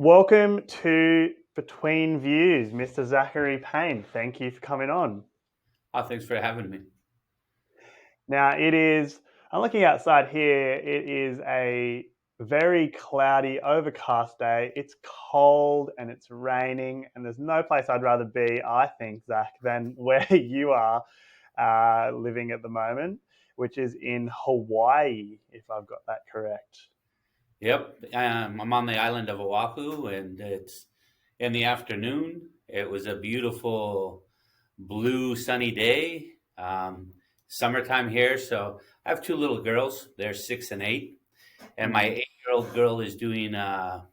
Welcome to Between Views, Mr. Zachary Payne. Thank you for coming on. Oh, thanks for having me. Now, I'm looking outside here. It is a very cloudy, overcast day. It's cold and it's raining, and there's no place I'd rather be, I think, Zach, than where you are living at the moment, which is in Hawaii, if I've got that correct. Yep, I'm on the island of Oahu, and it's in the afternoon. It was a beautiful blue, sunny day. Summertime here, so I have two little girls. They're 6 and 8, and my Mm. 8-year-old girl is doing a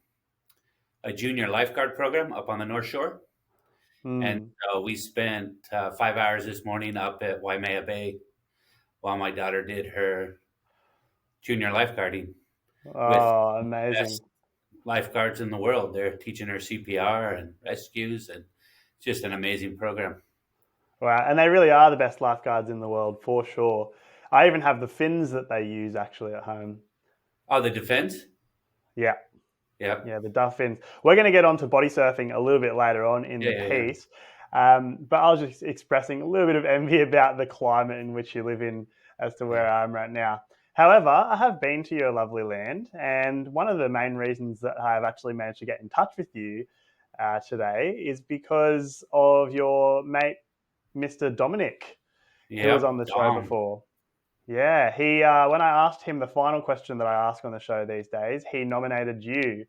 junior lifeguard program up on the North Shore. And Mm. so we spent 5 hours this morning up at Waimea Bay while my daughter did her junior lifeguarding with Oh, the amazing. best lifeguards in the world. They're teaching her CPR and rescues, and it's just an amazing program. Wow, and they really are the best lifeguards in the world for sure. I even have the fins that they use actually at home. Oh, the defense? Yeah, Yep. yeah, the Duff fins. We're going to get onto body surfing a little bit later on in Yeah, the yeah, yeah. piece, but I was just expressing a little bit of envy about the climate in which you live in as to Yeah. where I am right now. However, I have been to your lovely land, and one of the main reasons that I have actually managed to get in touch with you today is because of your mate, Mr. Dominic, who was Yep. on the show Dom. before. Yeah, he when I asked him the final question that I ask on the show these days, he nominated you,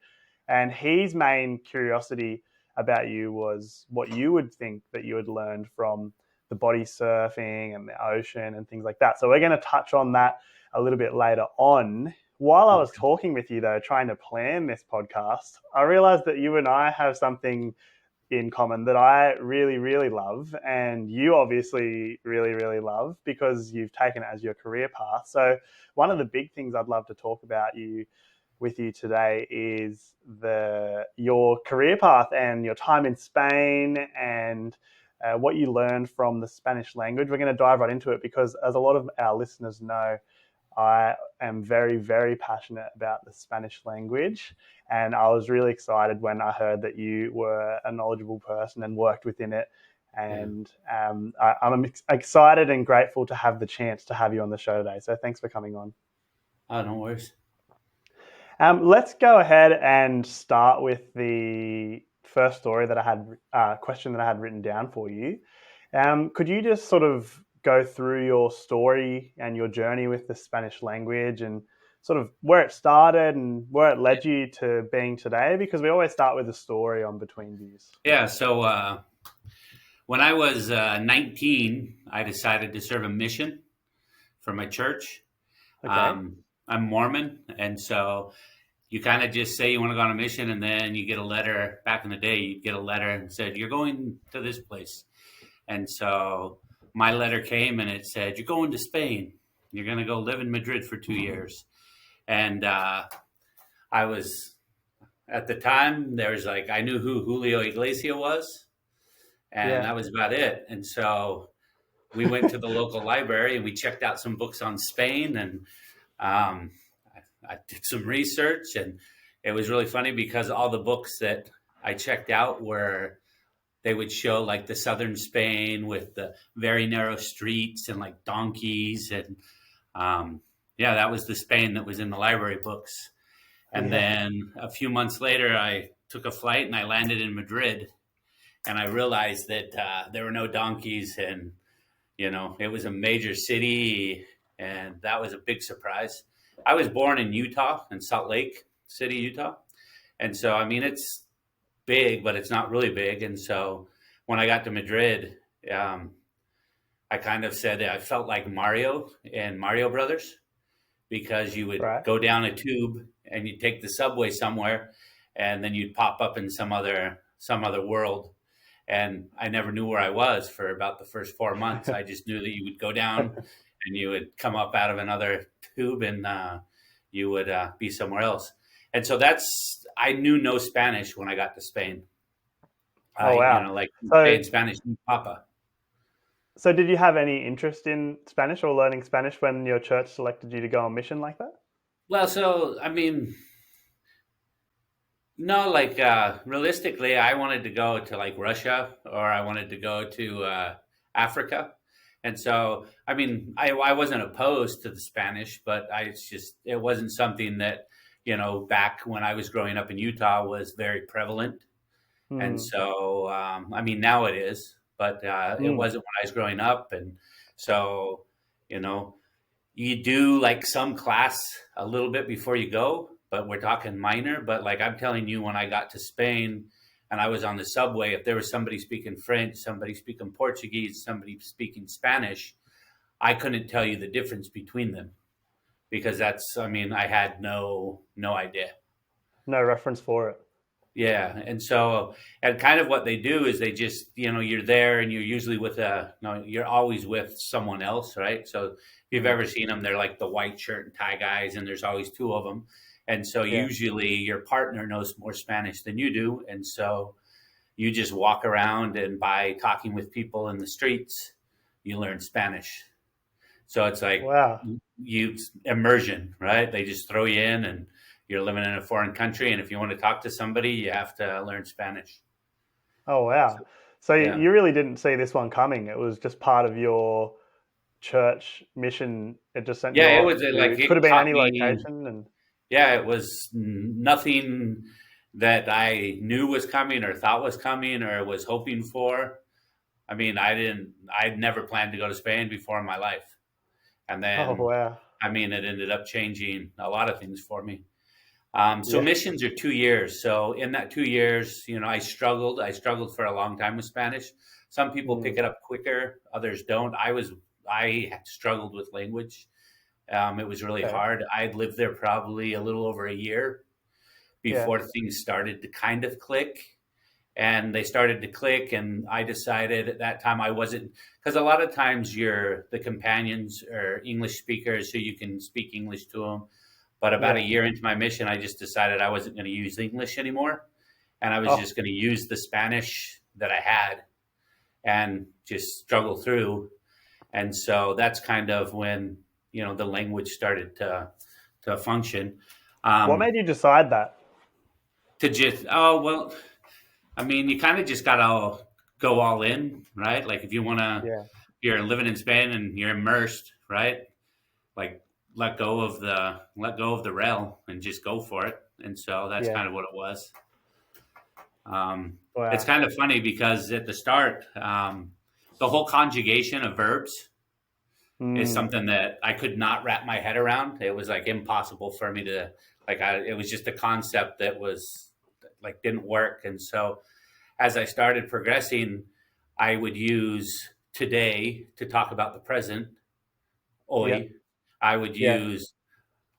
and his main curiosity about you was what you would think that you had learned from the body surfing and the ocean and things like that. So we're going to touch on that a little bit later on. While I was Okay. talking with you though, trying to plan this podcast, I realized that you and I have something in common that I really, really love, and you obviously really, really love because you've taken it as your career path. So, one of the big things I'd love to talk about with you today is the your career path and your time in Spain and what you learned from the Spanish language. We're going to dive right into it because, as a lot of our listeners know, I am very, very passionate about the Spanish language. And I was really excited when I heard that you were a knowledgeable person and worked within it. Yeah. And I'm excited and grateful to have the chance to have you on the show today. So thanks for coming on. Oh, no worries. Let's go ahead and start with the first story that I had, question that I had written down for you. Could you just sort of go through your story and your journey with the Spanish language and sort of where it started and where it led you to being today? Because we always start with a story on Between Views. Yeah. So when I was 19, I decided to serve a mission for my church. Okay. I'm Mormon, and so you kind of just say you want to go on a mission, and then you get a letter. Back in the day, you get a letter and said you're going to this place. And so my letter came and it said, "You're going to Spain. You're going to go live in Madrid for 2 years." And I was, at the time, there was like, I knew who Julio Iglesias was, and Yeah. that was about it. And so we went to the local library and we checked out some books on Spain. And um, I did some research. And it was really funny because all the books that I checked out were, they would show like the southern Spain with the very narrow streets and like donkeys. And yeah, that was the Spain that was in the library books. And Yeah. then a few months later, I took a flight and I landed in Madrid. And I realized that there were no donkeys, and it was a major city, and that was a big surprise. I was born in Utah, in Salt Lake City, Utah, and so I mean it's big, but it's not really big. And so when I got to Madrid, um, I kind of said I felt like Mario and Mario Brothers, because you would Right. go down a tube and you'd take the subway somewhere, and then you'd pop up in some other world. And I never knew where I was for about the first 4 months. I just knew that you would go down and you would come up out of another tube, and you would be somewhere else. And so I knew no Spanish when I got to Spain. Oh, wow. Like say So, in Spanish, Papa. so did you have any interest in Spanish or learning Spanish when your church selected you to go on mission like that? Well, so I mean, No, like realistically, I wanted to go to like Russia or I wanted to go to Africa. And so, I mean, I wasn't opposed to the Spanish, but it wasn't something that, back when I was growing up in Utah was very prevalent. And Mm. so, I mean, now it is, but it Mm. wasn't when I was growing up. And so, you know, you do like some class a little bit before you go, but we're talking minor. But like I'm telling you, when I got to Spain and I was on the subway, if there was somebody speaking French, somebody speaking Portuguese, somebody speaking Spanish, I couldn't tell you the difference between them because I mean, I had no idea. No reference for it. Yeah, and so and kind of what they do is they just you're there and you're usually with you're always with someone else, right? So if you've Mm. ever seen them, they're like the white shirt and tie guys, and there's always two of them, and so Yeah. usually your partner knows more Spanish than you do, and so you just walk around and by talking with people in the streets, you learn Spanish. So it's like Wow. you immersion, right? They just throw you in and you're living in a foreign country. And if you want to talk to somebody, you have to learn Spanish. Oh, wow. So, So yeah. you really didn't see this one coming. It was just part of your church mission. It just sent you Yeah, it off was to, like it could it have been caught any me. location. And Yeah, it was nothing that I knew was coming or thought was coming or was hoping for. I mean, I'd never planned to go to Spain before in my life. And oh, then, wow. I mean, it ended up changing a lot of things for me. So Yeah. missions are 2 years. So in that 2 years, I struggled. I struggled for a long time with Spanish. Some people pick Mm. it up quicker, others don't. I struggled with language. It was really Okay. hard. I'd lived there probably a little over a year Yeah. before things started to kind of click. And they started to click, and I decided at that time I wasn't, because a lot of times the companions are English speakers, so you can speak English to them. But about a Yeah. year into my mission, I just decided I wasn't going to use English anymore, and I was Oh, just going to use the Spanish that I had and just struggle through. And so that's kind of when the language started to function. what Um, made you decide that? to just oh well, I mean, you kind of just gotta go all in, right? Like if you want to, Yeah. you're living in Spain and you're immersed, right? Like let go of the rail and just go for it. And so that's Yeah. kind of what it was. It's Wow. kind of funny because at the start, the whole conjugation of verbs is Mm. something that I could not wrap my head around. It was like impossible for me to it was just a concept that was like didn't work. And so as I started progressing, I would use today to talk about the present, Yeah. hoy. I would Yeah. use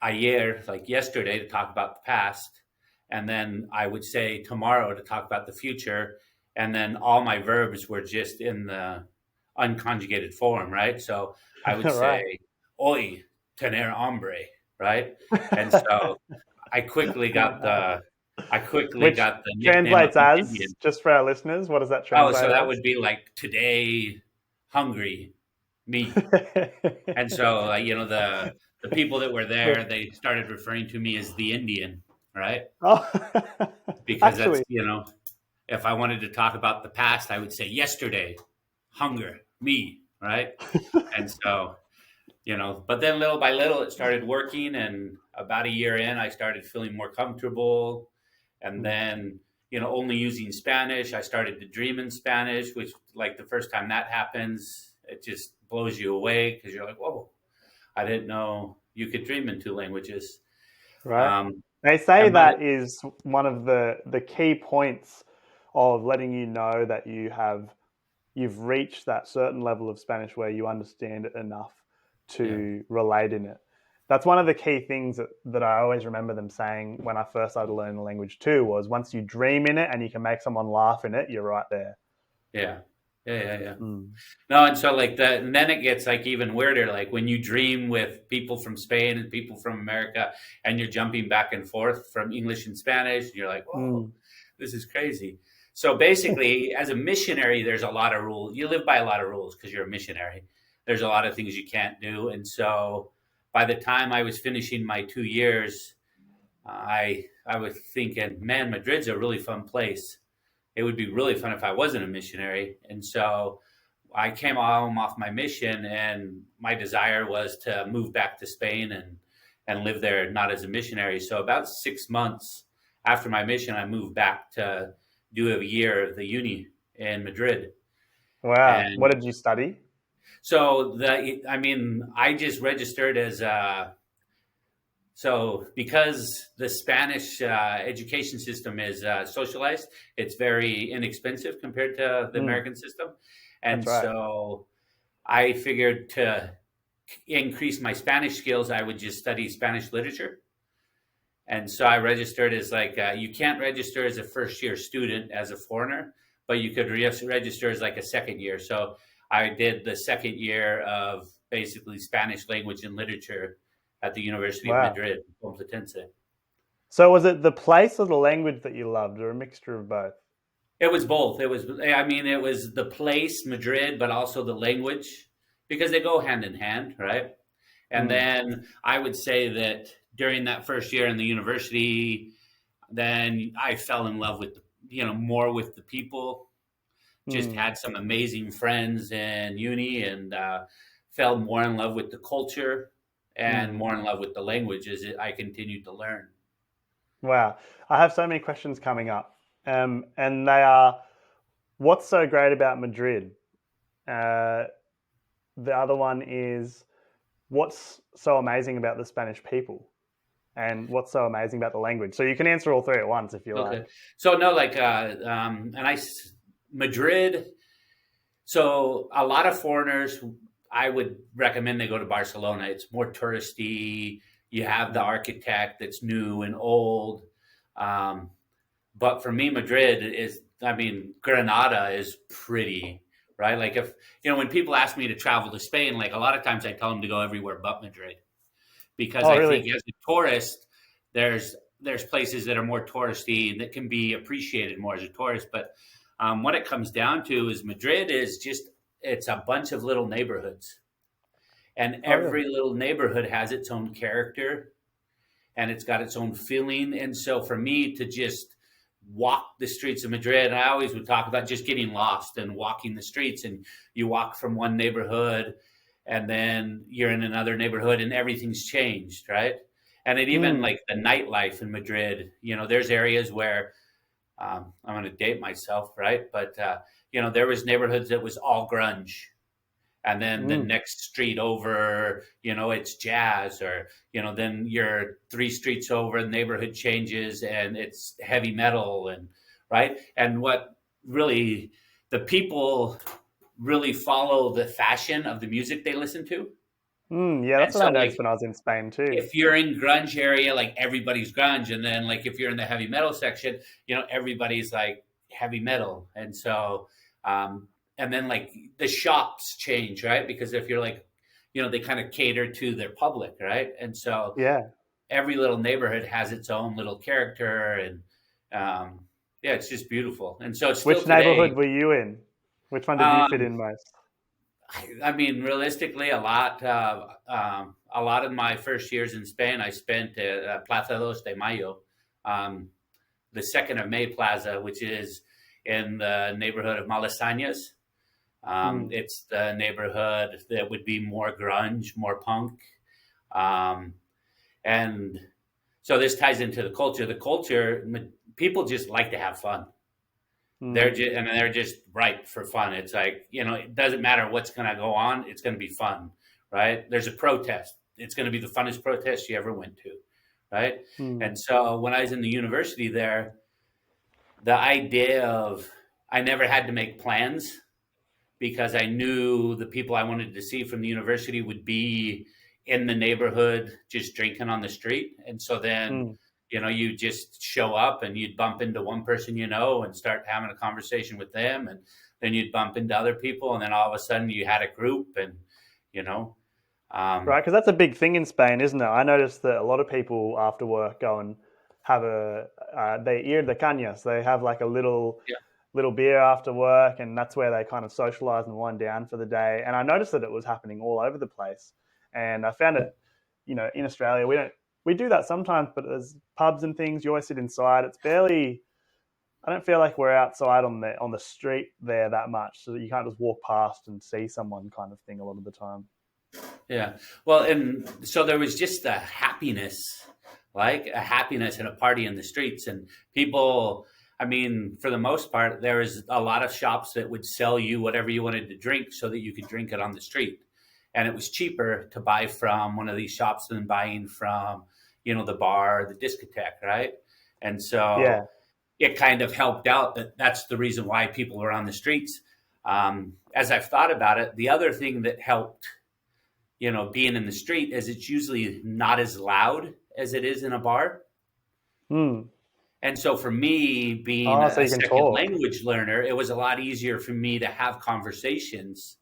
ayer, like yesterday, to talk about the past. And then I would say tomorrow to talk about the future. And then all my verbs were just in the unconjugated form, right? So I would right. say, hoy, tener hambre, right? And so I quickly got the Which nickname of translates the as, Indian. just for our listeners, what does that Oh, so translate that as? would be like today, hungry, me. And so, the people that were there, they started referring to me as the Indian, right? oh, Because that's actually, if I wanted to talk about the past, I would say yesterday, hunger, me, right? And so, but then little by little, it started working, and about a year in, I started feeling more comfortable, and mm, then only using Spanish. I started to dream in Spanish, which like the first time that happens, it just blows you away because you're like, whoa, I didn't know you could dream in two languages. right. Um, They say and by the that is one of the key points of letting you know that you've reached that certain level of Spanish where you understand it enough yeah, to relate in it. That's one of the key things that I always remember them saying when I first started learning the language too, was once you dream in it and you can make someone laugh in it, you're right there. yeah, yeah. Mm. No, and so like that, and then it gets like even weirder. Like when you dream with people from Spain and people from America, and you're jumping back and forth from English and Spanish, and you're like, whoa, Mm. this is crazy. So basically, as a missionary, there's a lot of rules. You live by a lot of rules because you're a missionary. There's a lot of things you can't do, and so by the time I was finishing my 2 years, I I was thinking, man, Madrid's a really fun place. It would be really fun if I wasn't a missionary. And so I came home off my mission, and my desire was to move back to Spain and live there, not as a missionary. So about 6 months after my mission, I moved back to do a year of the uni in Madrid. Wow. What And did you study? so I just registered as so because the Spanish education system is socialized, it's very inexpensive compared to the Mm, American system. that's And right. so I figured to increase my Spanish skills, I would just study Spanish literature. And so I registered as you can't register as a first year student as a foreigner, but you could register as like a second year. So I did the second year of basically Spanish language and literature at the University of Wow. Madrid, Complutense. So was it the place or the language that you loved, or a mixture of both? It was both. It was the place, Madrid, but also the language, because they go hand in hand, right? And Mm, then I would say that during that first year in the university, then I fell in love with, more with the people. Just mm, had some amazing friends in uni, and fell more in love with the culture and mm. more in love with the language as I continued to learn. Wow. I have so many questions coming up. And they are, what's so great about Madrid? Uh, the other one is, what's so amazing about the Spanish people? And what's so amazing about the language? So you can answer all three at once if you Okay. like. So no, Madrid. So a lot of foreigners, I would recommend they go to Barcelona. It's more touristy. You have the architect that's new and old. Um, but for me, Granada is pretty, right? Like when people ask me to travel to Spain, like a lot of times I tell them to go everywhere but Madrid, because Oh, I think really? as a tourist, there's there's places that are more touristy and that can be appreciated more as a tourist. But what it comes down to is Madrid is just it's a bunch of little neighborhoods, and Oh, really? every little neighborhood has its own character and it's got its own feeling. And so for me to just walk the streets of Madrid, I always would talk about just getting lost and walking the streets. And you walk from one neighborhood and then you're in another neighborhood and everything's changed, right? And it even Mm. like the nightlife in Madrid, there's areas where I'm going to date myself, right? But, there was neighborhoods that was all grunge, and then the Mm. next street over, it's jazz, or then you're 3 streets over, the neighborhood changes and it's heavy metal, and right. And what really the people really follow the fashion of the music they listen to. Mm. Yeah, And that's what so I noticed like when I was in Spain too. if you're in grunge area, like everybody's grunge, and then like if you're in the heavy metal section, everybody's like heavy metal. And so um and then like the shops change, right? Because if you're like, they kind of cater to their public, right? And so Yeah. every little neighborhood has its own little character, and um yeah, it's just beautiful. And so it's still Which today. neighborhood were you in? Which one did you fit um in most? Realistically, a lot of my first years in Spain, I spent at Plaza dos de Mayo, um, the 2nd of May Plaza, which is in the neighborhood of Malasañas. Mm. It's the neighborhood that would be more grunge, more punk. Um, and so this ties into the culture. People just like to have fun. Mm. They're just ripe for fun. It's like, it doesn't matter what's going to go on. It's going to be fun, right? There's a protest. It's going to be the funnest protest you ever went to, right? Mm. And so when I was in the university there, the idea of I never had to make plans because I knew the people I wanted to see from the university would be in the neighborhood just drinking on the street. And so then, Mm. you just show up and you'd bump into one person, and start having a conversation with them. And then you'd bump into other people. And then all of a sudden you had a group, and, you know, um, Right, because that's a big thing in Spain, isn't it? I noticed that a lot of people after work go and have they ir de cañas. They have like a yeah, little beer after work, and that's where they kind of socialize and wind down for the day. And I noticed that it was happening all over the place. And I found it, in Australia, we don't. we do that sometimes, but there's pubs and things. You always sit inside. It's barely. I don't feel like we're outside on the street there that much, so that you can't just walk past and see someone kind of thing a lot of the time. Yeah. Well, and so there was just a happiness, like a happiness and a party in the streets. And people, I mean, for the most part, there was a lot of shops that would sell you whatever you wanted to drink so that you could drink it on the street. And it was cheaper to buy from one of these shops than buying from, the bar or the discotheque, right? And Yeah. so it kind of helped out that that's the reason why people were on the streets. As I've thought about it, the other thing that helped being in the street is it's usually not as loud as it is in a bar. Hmm. And so for me, being Oh, so a you can second talk. language learner, it was a lot easier for me to have conversations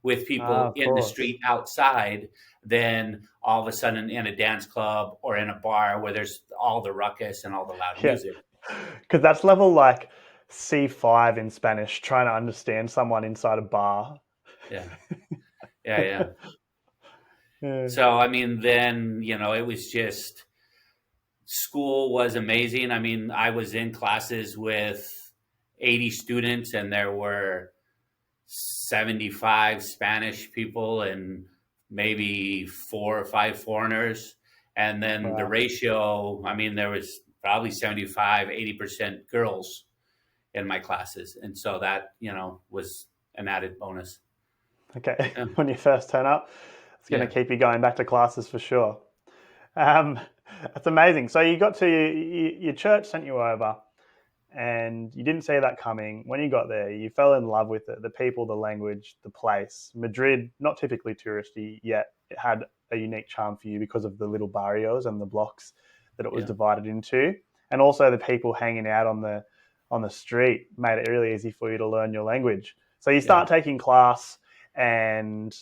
with Ah, people of in the course. street outside than all of a sudden in a dance club or in a bar where there's all the ruckus and all the loud Yeah, music. because that's level like C5 in Spanish, trying to understand someone inside a bar. Yeah. Yeah. Yeah. Yeah. So, I mean, then, it was just school was amazing. I mean, I was in classes with 80 students and there were 75 Spanish people and maybe 4 or 5 foreigners. And then the Wow. ratio, I mean, there was probably 75, 80% girls in my classes. And so that, was an added bonus. Okay. Yeah. When you first turn up, it's going to Yeah. keep you going back to classes for sure. Um, that's amazing. So you got to your church sent you over, and you didn't see that coming. When you got there, you fell in love with it, the people, the language, the place. Madrid, not typically touristy, yet it had a unique charm for you because of the little barrios and the blocks that it was Yeah. divided into, and also the people hanging out on the street made it really easy for you to learn your language. So you Yeah. start taking class, and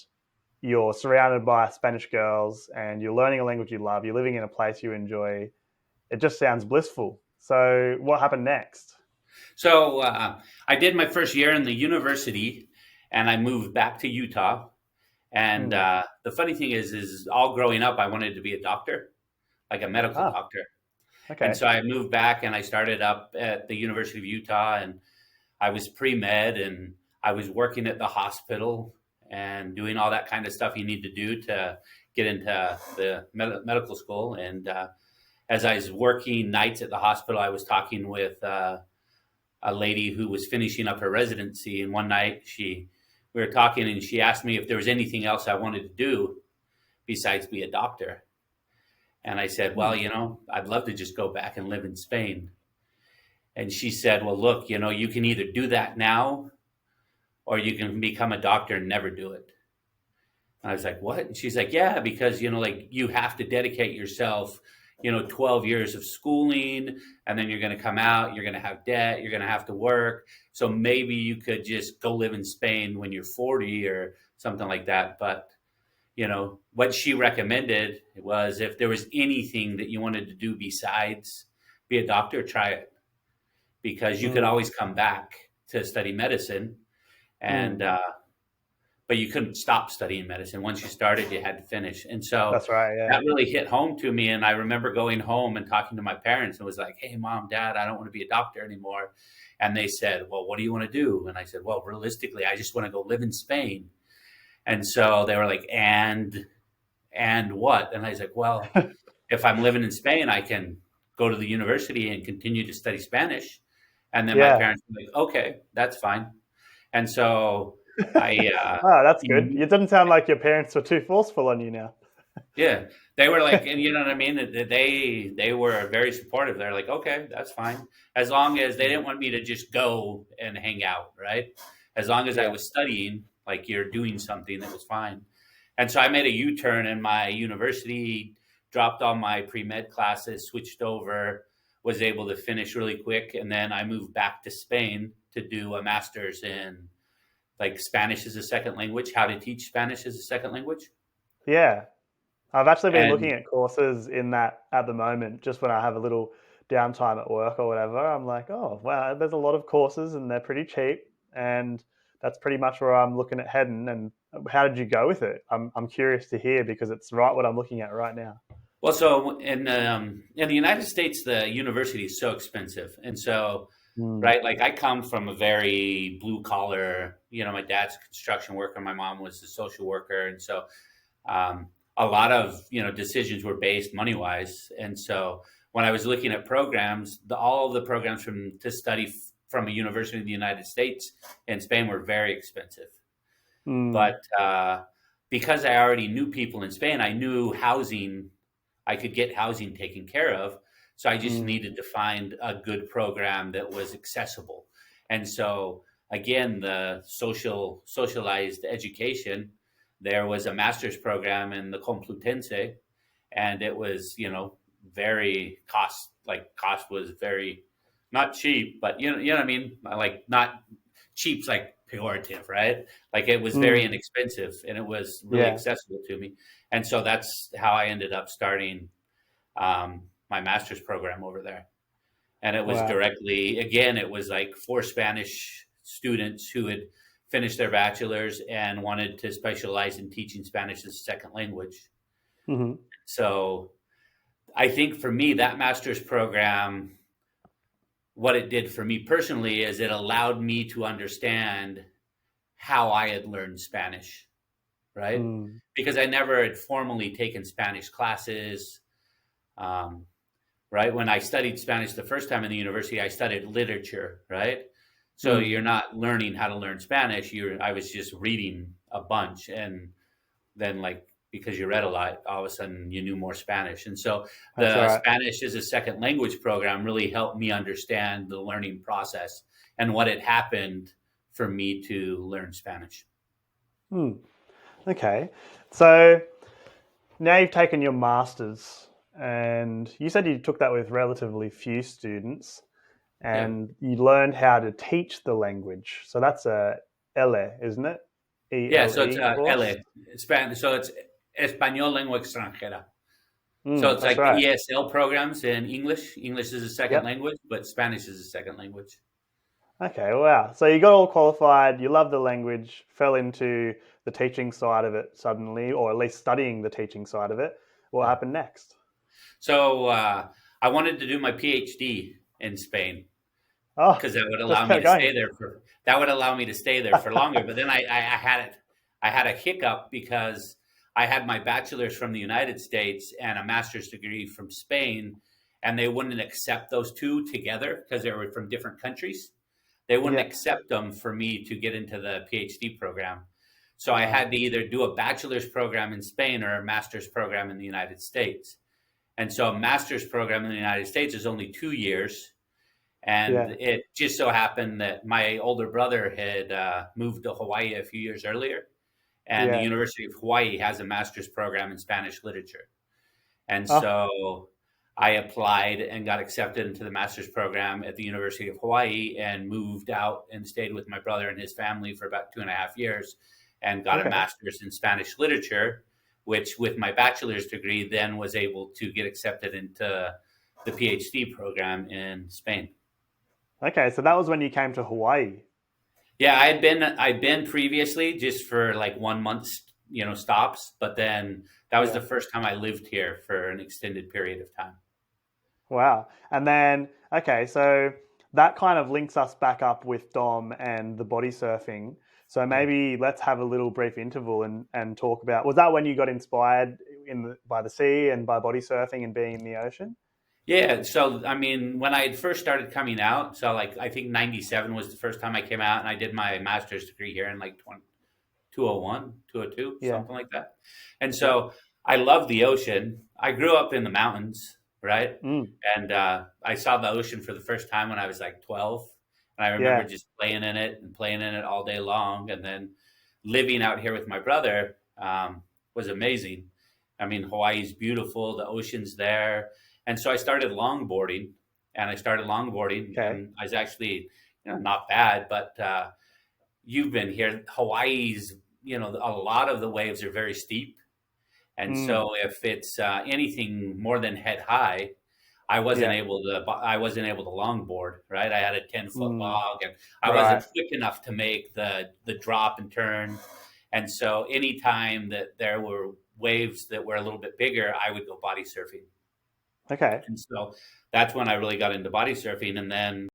you're surrounded by Spanish girls, and you're learning a language you love. You're living in a place you enjoy. It just sounds blissful. So what happened next? So I did my first year in the university and I moved back to Utah. And Hmm. the funny thing is all growing up, I wanted to be a doctor, like a medical Ah, doctor. And okay. so I moved back and I started up at the University of Utah and I was pre-med and I was working at the hospital and doing all that kind of stuff you need to do to get into the medical school. And as I was working nights at the hospital, I was talking with a lady who was finishing up her residency. And one night we were talking and she asked me if there was anything else I wanted to do besides be a doctor. And I said, well, Hmm. I'd love to just go back and live in Spain. And she said, well, look, you can either do that now or you can become a doctor and never do it. And I was like, what? And she's like, yeah, because, like you have to dedicate yourself, 12 years of schooling, and then you're going to come out, you're going to have debt, you're going to have to work. So maybe you could just go live in Spain when you're 40 or something like that. But, what she recommended was if there was anything that you wanted to do besides be a doctor, try it because you could Hmm. always come back to study medicine. And, Hmm. but you couldn't stop studying medicine. Once you started, you had to finish. And so That's right. Yeah. that really hit home to me. And I remember going home and talking to my parents and was like, hey, mom, dad, I don't want to be a doctor anymore. And they said, well, what do you want to do? And I said, well, realistically, I just want to go live in Spain. And so they were like, and what? And I was like, well, if I'm living in Spain, I can go to the university and continue to study Spanish. And then my Yeah. parents were like, okay, that's fine. And so I, Oh, that's good. It doesn't sound like your parents were too forceful on you now. yeah, they were like, and you know what I mean? They were very supportive. They're like, okay, that's fine. As long as they didn't want me to just go and hang out, right? As long as I Yeah. was studying, like you're doing something, that was fine. And so I made a U-turn in my university, dropped all my pre-med classes, switched over, was able to finish really quick, and then I moved back to Spain to do a master's in like Spanish as a second language, how to teach Spanish as a second language. Yeah. I've actually been looking And at courses in that at the moment, just when I have a little downtime at work or whatever. I'm like, oh, wow, there's a lot of courses and they're pretty cheap. And that's pretty much where I'm looking at heading. And how did you go with it? I'm curious to hear because it's right what I'm looking at right now. Well, so in the United States, the university is so expensive, and so Mm, right, like I come from a very blue collar. My dad's a construction worker, my mom was a social worker, and so um, a lot of decisions were based money wise. And so when I was looking at programs, all of the programs to study from a university in the United States and Spain were very expensive. mm, But because I already knew people in Spain, I knew housing. I could get housing taken care of. So I just mm, needed to find a good program that was accessible. And so again, the socialized education, there was a master's program in the Complutense, and it was, very cost was very not cheap, but you know what I mean? Like not cheap's like pejorative, right? Like it was very mm. inexpensive and it was really Yeah. accessible to me. And so that's how I ended up starting my master's program over there. And it was Wow. directly, again, it was like for Spanish students who had finished their bachelor's and wanted to specialize in teaching Spanish as a second language. Hmm. So I think for me, that master's program, what it did for me personally is it allowed me to understand how I had learned Spanish, right? Mm, Because I never had formally taken Spanish classes. Um, right? When I studied Spanish the first time in the university, I studied literature, right? So mm. you're not learning how to learn Spanish. I was just reading a bunch, and then like because you read a lot, all of a sudden you knew more Spanish. And so That's the right. Spanish as a second language program really helped me understand the learning process and what had happened for me to learn Spanish. Mm. Okay. So now you've taken your master's, and you said you took that with relatively few students, Yeah. and you learned how to teach the language. So that's a LE, isn't it? Yeah, so it's ELE course. L. Spanish. So it's Español Lengua Extranjera. So Mm, it's that's like the right. ESL programs in English. English is a second Yep. language, but Spanish is a second language. Okay, wow. So you got all qualified, you love the language, fell into the teaching side of it suddenly, or at least studying the teaching side of it. What Yeah. happened next? So I wanted to do my PhD in Spain Oh, because that would just allow me kept to stay going. there for longer. But then I had a hiccup because I had my bachelor's from the United States and a master's degree from Spain, and they wouldn't accept those two together because they were from different countries. They wouldn't Yeah. accept them for me to get into the PhD program. So I Uh, had to either do a bachelor's program in Spain or a master's program in the United States. And so a master's program in the United States is only 2 years. And yeah. it just so happened that my older brother had moved to Hawaii a few years earlier. And the Yeah. University of Hawaii has a master's program in Spanish literature. And Oh, so I applied and got accepted into the master's program at the University of Hawaii and moved out and stayed with my brother and his family for about 2.5 years and got a okay. master's in Spanish literature, which with my bachelor's degree then was able to get accepted into the PhD program in Spain. Okay, so that was when you came to Hawaii. Yeah, I'd been previously just for like 1 month, stops, but then that was the Yeah. first time I lived here for an extended period of time. Wow. And then, okay, so that kind of links us back up with Dom and the body surfing. So Yeah. maybe let's have a little brief interval and talk about, was that when you got inspired by the sea and by body surfing and being in the ocean? Yeah, so I mean, when I had first started coming out, so like I think '97 was the first time I came out, and I did my master's degree here in like 201, 202, Yeah. something like that. And Yep. so I love the ocean. I grew up in the mountains, right? Mm. And I saw the ocean for the first time when I was like 12. And I remember Yeah. just playing in it and playing in it all day long. And then living out here with my brother was amazing. I mean, Hawaii's beautiful, the ocean's there. And so I started longboarding, and Okay. I was actually, not bad, but you've been here. Hawaii's, a lot of the waves are very steep. And Mm. so if it's anything more than head high, Yeah. I wasn't able to longboard, right? I had a 10-foot Mm. log and I wasn't Right. quick enough to make the drop and turn. And so anytime that there were waves that were a little bit bigger, I would go body surfing. Okay. And so that's when I really got into body surfing. And then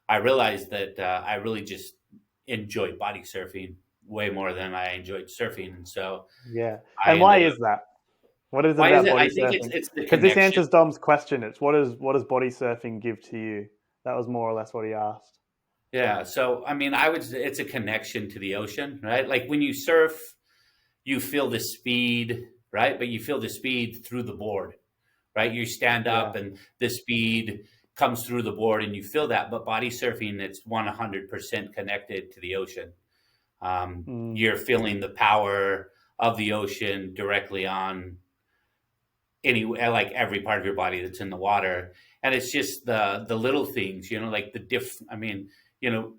I realized that I really just enjoyed body surfing way more than I enjoyed surfing. And so Yeah. I And why ended up, is that? What is it why is about it? body I think it's surfing? it's the Because this connection. answers Dom's question. It's what does body surfing give to you? That was more or less what he asked. Yeah. So I mean, it's a connection to the ocean, right? Like when you surf, you feel the speed, right? But you feel the speed through the board, right? You stand Yeah. up and the speed comes through the board and you feel that. But body surfing, it's 100% connected to the ocean. Mm, You're feeling the power of the ocean directly on like every part of your body that's in the water. And it's just the little things, like I mean, you know,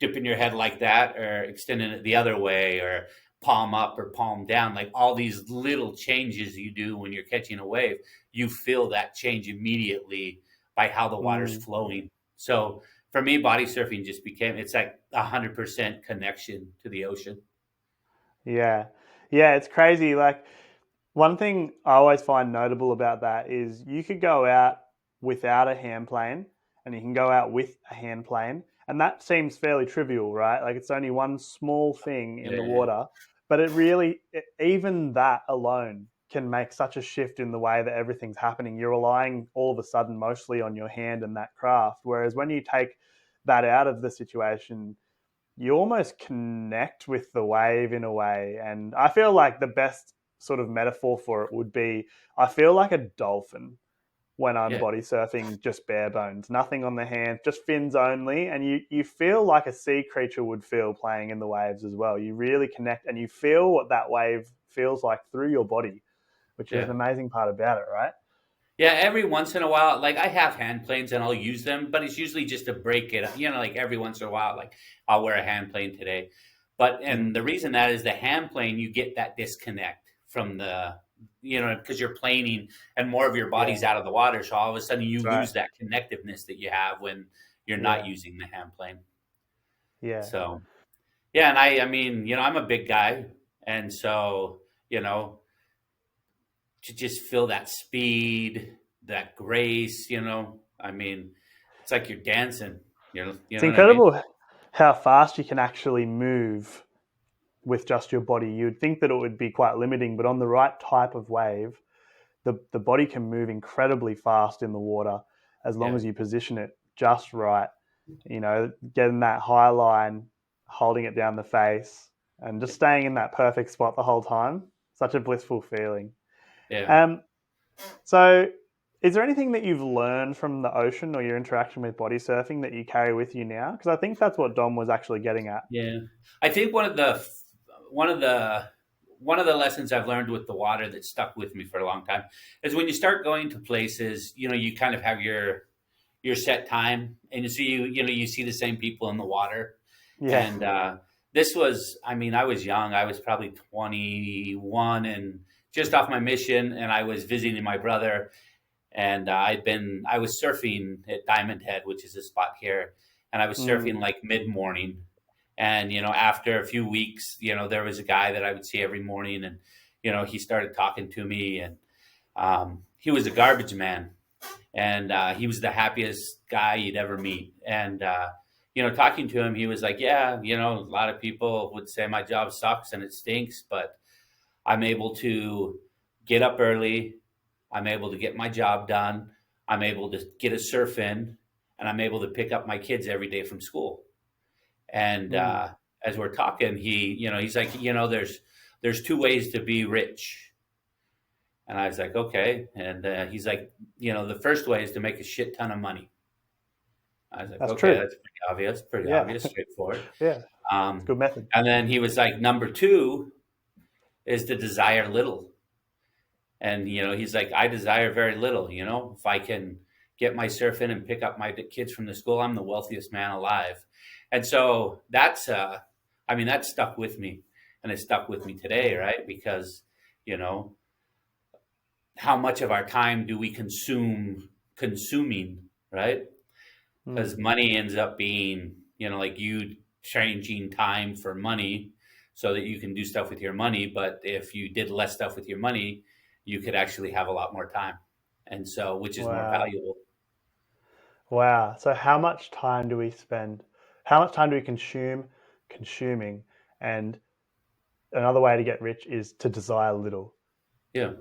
dipping your head like that or extending it the other way or palm up or palm down, like all these little changes you do when you're catching a wave, you feel that change immediately by how the water's mm, flowing. So for me, body surfing just became, it's like 100% connection to the ocean. yeah. Yeah, it's crazy. Like, one thing I always find notable about that is you could go out without a hand plane and you can go out with a hand plane. And that seems fairly trivial, right? Like it's only one small thing in the Yeah. water, but even that alone can make such a shift in the way that everything's happening. You're relying all of a sudden mostly on your hand and that craft. Whereas when you take that out of the situation, you almost connect with the wave in a way. And I feel like the best sort of metaphor for it would be I feel like a dolphin when I'm Yeah. body surfing, just bare bones, nothing on the hands, just fins only. And you feel like a sea creature would feel playing in the waves as well. You really connect and you feel what that wave feels like through your body, which is Yeah. an amazing part about it, right? Yeah, every once in a while, like I have hand planes and I'll use them, but it's usually just to break it up. Like every once in a while, like I'll wear a hand plane today. And Mm, the reason that is the hand plane, you get that disconnect from because you're planing and more of your yeah, body's out of the water. So all of a sudden you that's right. lose that connectiveness that you have when you're not Yeah, using the hand plane. yeah. So, yeah. And I mean, I'm a big guy. And so, you know, to just feel that speed, that grace, I mean, it's like you're dancing, you It's know what I mean? incredible how fast you can actually move with just your body. You'd think that it would be quite limiting, but on the right type of wave, the body can move incredibly fast in the water as long Yeah. as you position it just right. Getting that high line, holding it down the face, and just staying in that perfect spot the whole time. Such a blissful feeling. Yeah. Um, so, is there anything that you've learned from the ocean or your interaction with body surfing that you carry with you now? Because I think that's what Dom was actually getting at. Yeah. I think one of the one of the lessons I've learned with the water that stuck with me for a long time is when you start going to places, you kind of have your set time and you see the same people in the water. Yeah. And this was, I mean, I was young. I was probably 21 and just off my mission, and I was visiting my brother. And I was surfing at Diamond Head, which is a spot here, and I was Mm, surfing like mid morning. And after a few weeks, there was a guy that I would see every morning, and he started talking to me, and he was a garbage man, and he was the happiest guy you'd ever meet. And talking to him, he was like, "Yeah, a lot of people would say my job sucks and it stinks, but I'm able to get up early. I'm able to get my job done. I'm able to get a surf in, and I'm able to pick up my kids every day from school." And mm. as we're talking, he's like, there's two ways to be rich. And I was like, okay. And he's like, the first way is to make a shit ton of money. I was like, That's okay, true. that's pretty Yeah. obvious, straightforward. Yeah. It's a Um, good method. and then he was like, number two is to desire little. And, he's like, I desire very little, if I can get my surf in and pick up my kids from the school, I'm the wealthiest man alive. And so I mean, that stuck with me, and it stuck with me today, Mm, right? Because, you know, how much of our time do we consuming, right? Because mm. money ends up being, like you changing time for money. so that you can do stuff with your money. But if you did less stuff with your money, you could actually have a lot more time. And so, which is more Wow. valuable. Wow. So how much time do we spend? How much time do we consuming? And another way to get rich is to desire little. Yeah.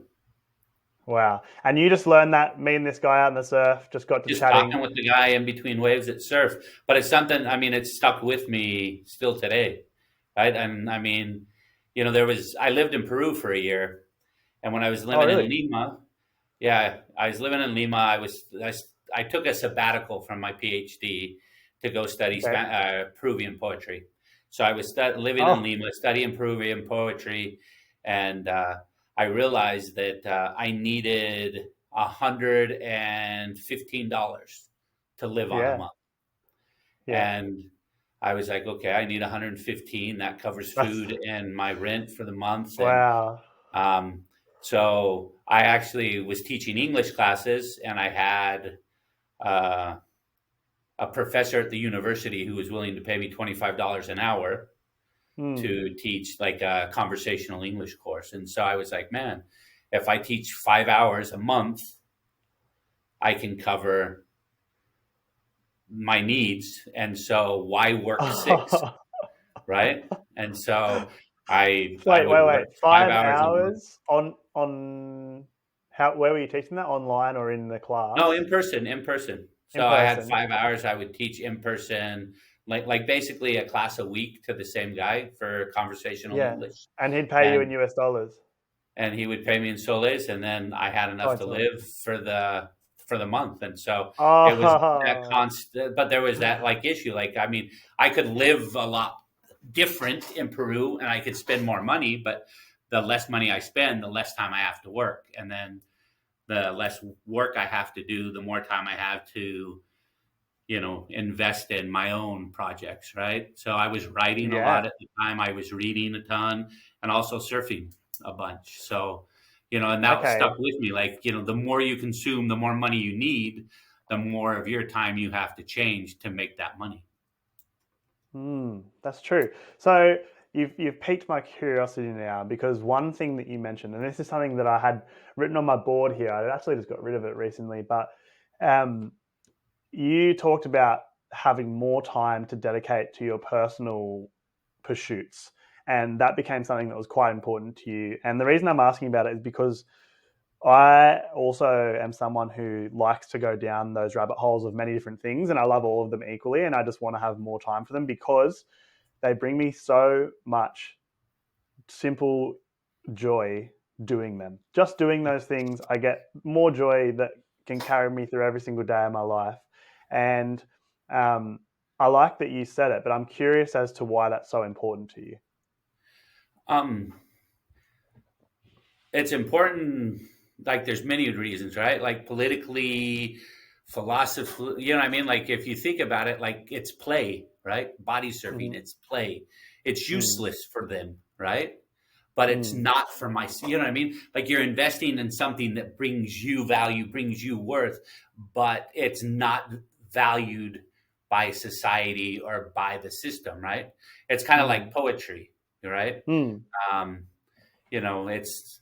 Wow. And you just learned that, me and this guy out in the surf just got to Just chatting. talking with the guy in between waves at surf. But it's something, I mean, it's stuck with me still today. Right. And I mean, I lived in Peru for a year. And when I was Oh, living in really? Lima, yeah, I was living in Lima. I took a sabbatical from my PhD to go study Okay. Peruvian poetry. So I was living in Oh, Lima, studying Peruvian poetry, and I realized that I needed $115 to live on a yeah. month. Yeah. And I was like, okay, I need 115. That covers That's food and my rent for the month. And wow. um, so I actually was teaching English classes, and I had uh, a professor at the university who was willing to pay me $25 an hour Hmm. to teach like a conversational English course. And so I was like, man, if I teach 5 hours a month, I can cover my needs. And so why work six, right? And so I Wait, would wait, work wait. five Five hours a month. hours on how? Where were you teaching that? Online or in the No, class? in person. In So I had person. 5 hours. I would teach in person, like basically a class a week to the same guy for conversational Yeah. English, And he'd pay you in and US dollars. he would pay me in soles, and then I had Oh, enough in to soles. live for the month, and so it was that Oh, constant. But there was that like issue. Like I mean, I could live a lot different in Peru, and I could spend more money, but the less money I spend, the less time I have to work, and then the less work I have to do, the more time I have to, invest in my own projects, right? So I was writing a lot yeah. at the time. I was reading a ton and also surfing a bunch. So, and that stuck Okay. with me. Like, the more you consume, the more money you need, the more of your time you have to change to make that money. That's true. So you've piqued my curiosity now because one thing that you mentioned, and this is something that I had written on my board here. I actually just got rid of it recently, but um, you talked about having more time to dedicate to your personal pursuits. And that became something that was quite important to you. And the reason I'm asking about it is because I also am someone who likes to go down those rabbit holes of many different things, and I love all of them equally. And I just want to have more time for them because they bring me so much simple joy doing them. Just doing those things, I get more joy that can carry me through every single day of my life. And um, I like that you said it, but I'm curious as to why that's so important to you. Um, it's important. Like, there's many reasons, right? Like politically, philosophy. You know what I mean? Like, if you think about it, like it's play, right? Body surfing, Mm-hmm. it's play. It's Mm, useless for them, right? But it's mm, not for my. You know what I mean? Like you're investing in something that brings you value, brings you worth, but it's not valued by society or by the system, right? It's kind of like mm, poetry, right? mm. Um, it's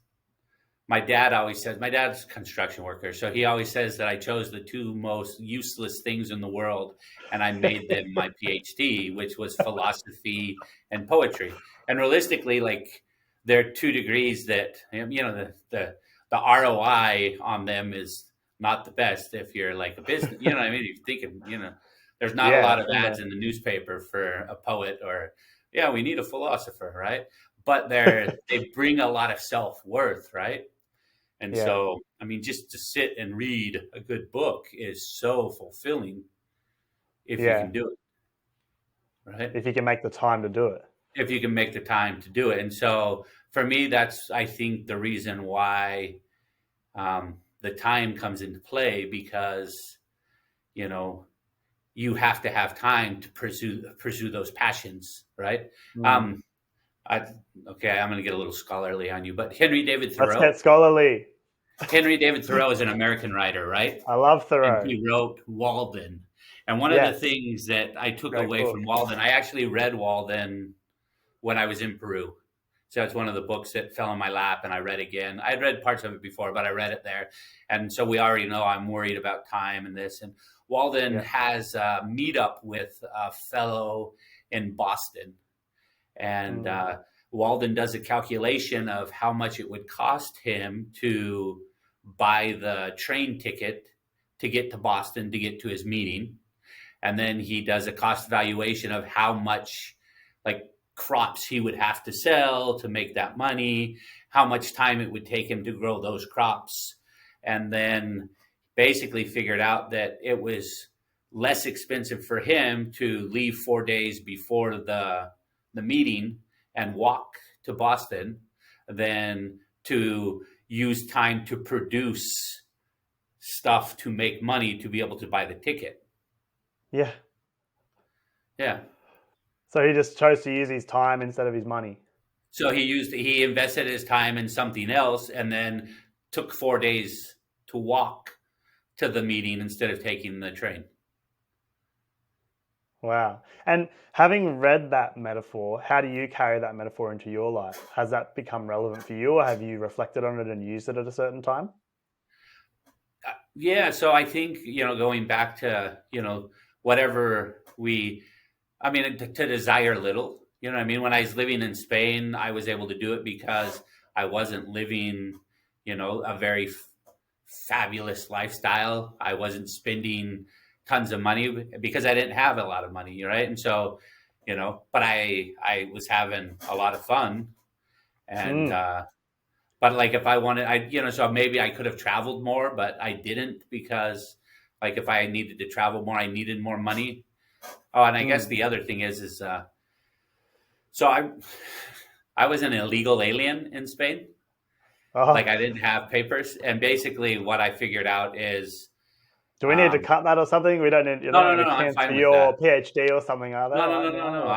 my dad always says, my dad's a construction worker, so he always says that I chose the two most useless things in the world and I made them my PhD, which was philosophy and poetry. And realistically, like they're 2 degrees that the ROI on them is not the best if you're like a business. You know what I mean? You're thinking, there's not a Yeah, lot of ads no. in the newspaper for a poet or yeah, we need a philosopher, right? But they bring a lot of self worth, right? And Yeah, so, I mean, just to sit and read a good book is so fulfilling if you yeah. can do it, right? If you can make the time to do it. If you can make the time to do it. And so, for me, that's, I think, the reason why the time comes into play because, you know, you have to have time to pursue those passions, right? Mm. Um, I, okay, I'm going to get a little scholarly on you, but Henry David Let's Thoreau. get scholarly. Henry David Thoreau is an American writer, right? I love And Thoreau. he wrote Walden. And one of the Yes, things that I took great away from book. Walden, I actually read Walden when I was in Peru. So it's one of the books that fell in my lap and I read again. I'd read parts of it before, but I read it there. And so we already know I'm worried about time and this. And Walden Yeah. has a meetup with a fellow in Boston. And Walden does a calculation of how much it would cost him to buy the train ticket to get to Boston to get to his meeting. And then he does a cost valuation of how much like crops he would have to sell to make that money, how much time it would take him to grow those crops, and then basically figured out that it was less expensive for him to leave 4 days before the meeting and walk to Boston than to use time to produce stuff to make money to be able to buy the ticket. Yeah. Yeah. So he just chose to use his time instead of his money. So he invested his time in something else and then took 4 days to walk to the meeting instead of taking the train. Wow. And having read that metaphor, how do you carry that metaphor into your life? Has that become relevant for you, or have you reflected on it and used it at a certain time? Yeah, so I think, going back to, whatever to desire little, you know what I mean? When I was living in Spain, I was able to do it because I wasn't living, a very fabulous lifestyle. I wasn't spending tons of money because I didn't have a lot of money, right? And so, but I was having a lot of fun. And, but like if I wanted, so maybe I could have traveled more, but I didn't because like if I needed to travel more, I needed more money. Oh, and I guess the other thing is so I was an illegal alien in Spain. Like I didn't have papers, and basically what I figured out is. Do we need to cut that or something? We don't need. You don't No. need to I'm cancel fine with your that. PhD or something, are they? No.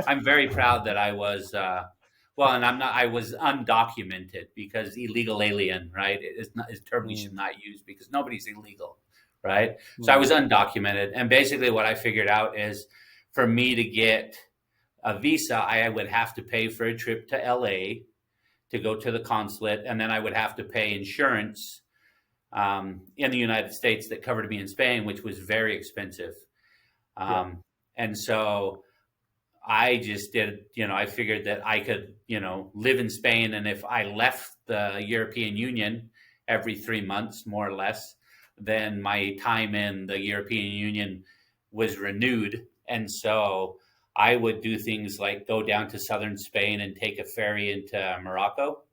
I'm very proud that I was. And I'm not. I was undocumented because illegal alien, right? Is a term we should not use because nobody's illegal, right? So I was undocumented, and basically what I figured out is, for me to get a visa, I would have to pay for a trip to LA to go to the consulate, and then I would have to pay insurance in the United States that covered me in Spain, which was very expensive. And so I just did, I figured that I could, live in Spain. And if I left the European Union every 3 months, more or less, then my time in the European Union was renewed. And so I would do things like go down to southern Spain and take a ferry into Morocco.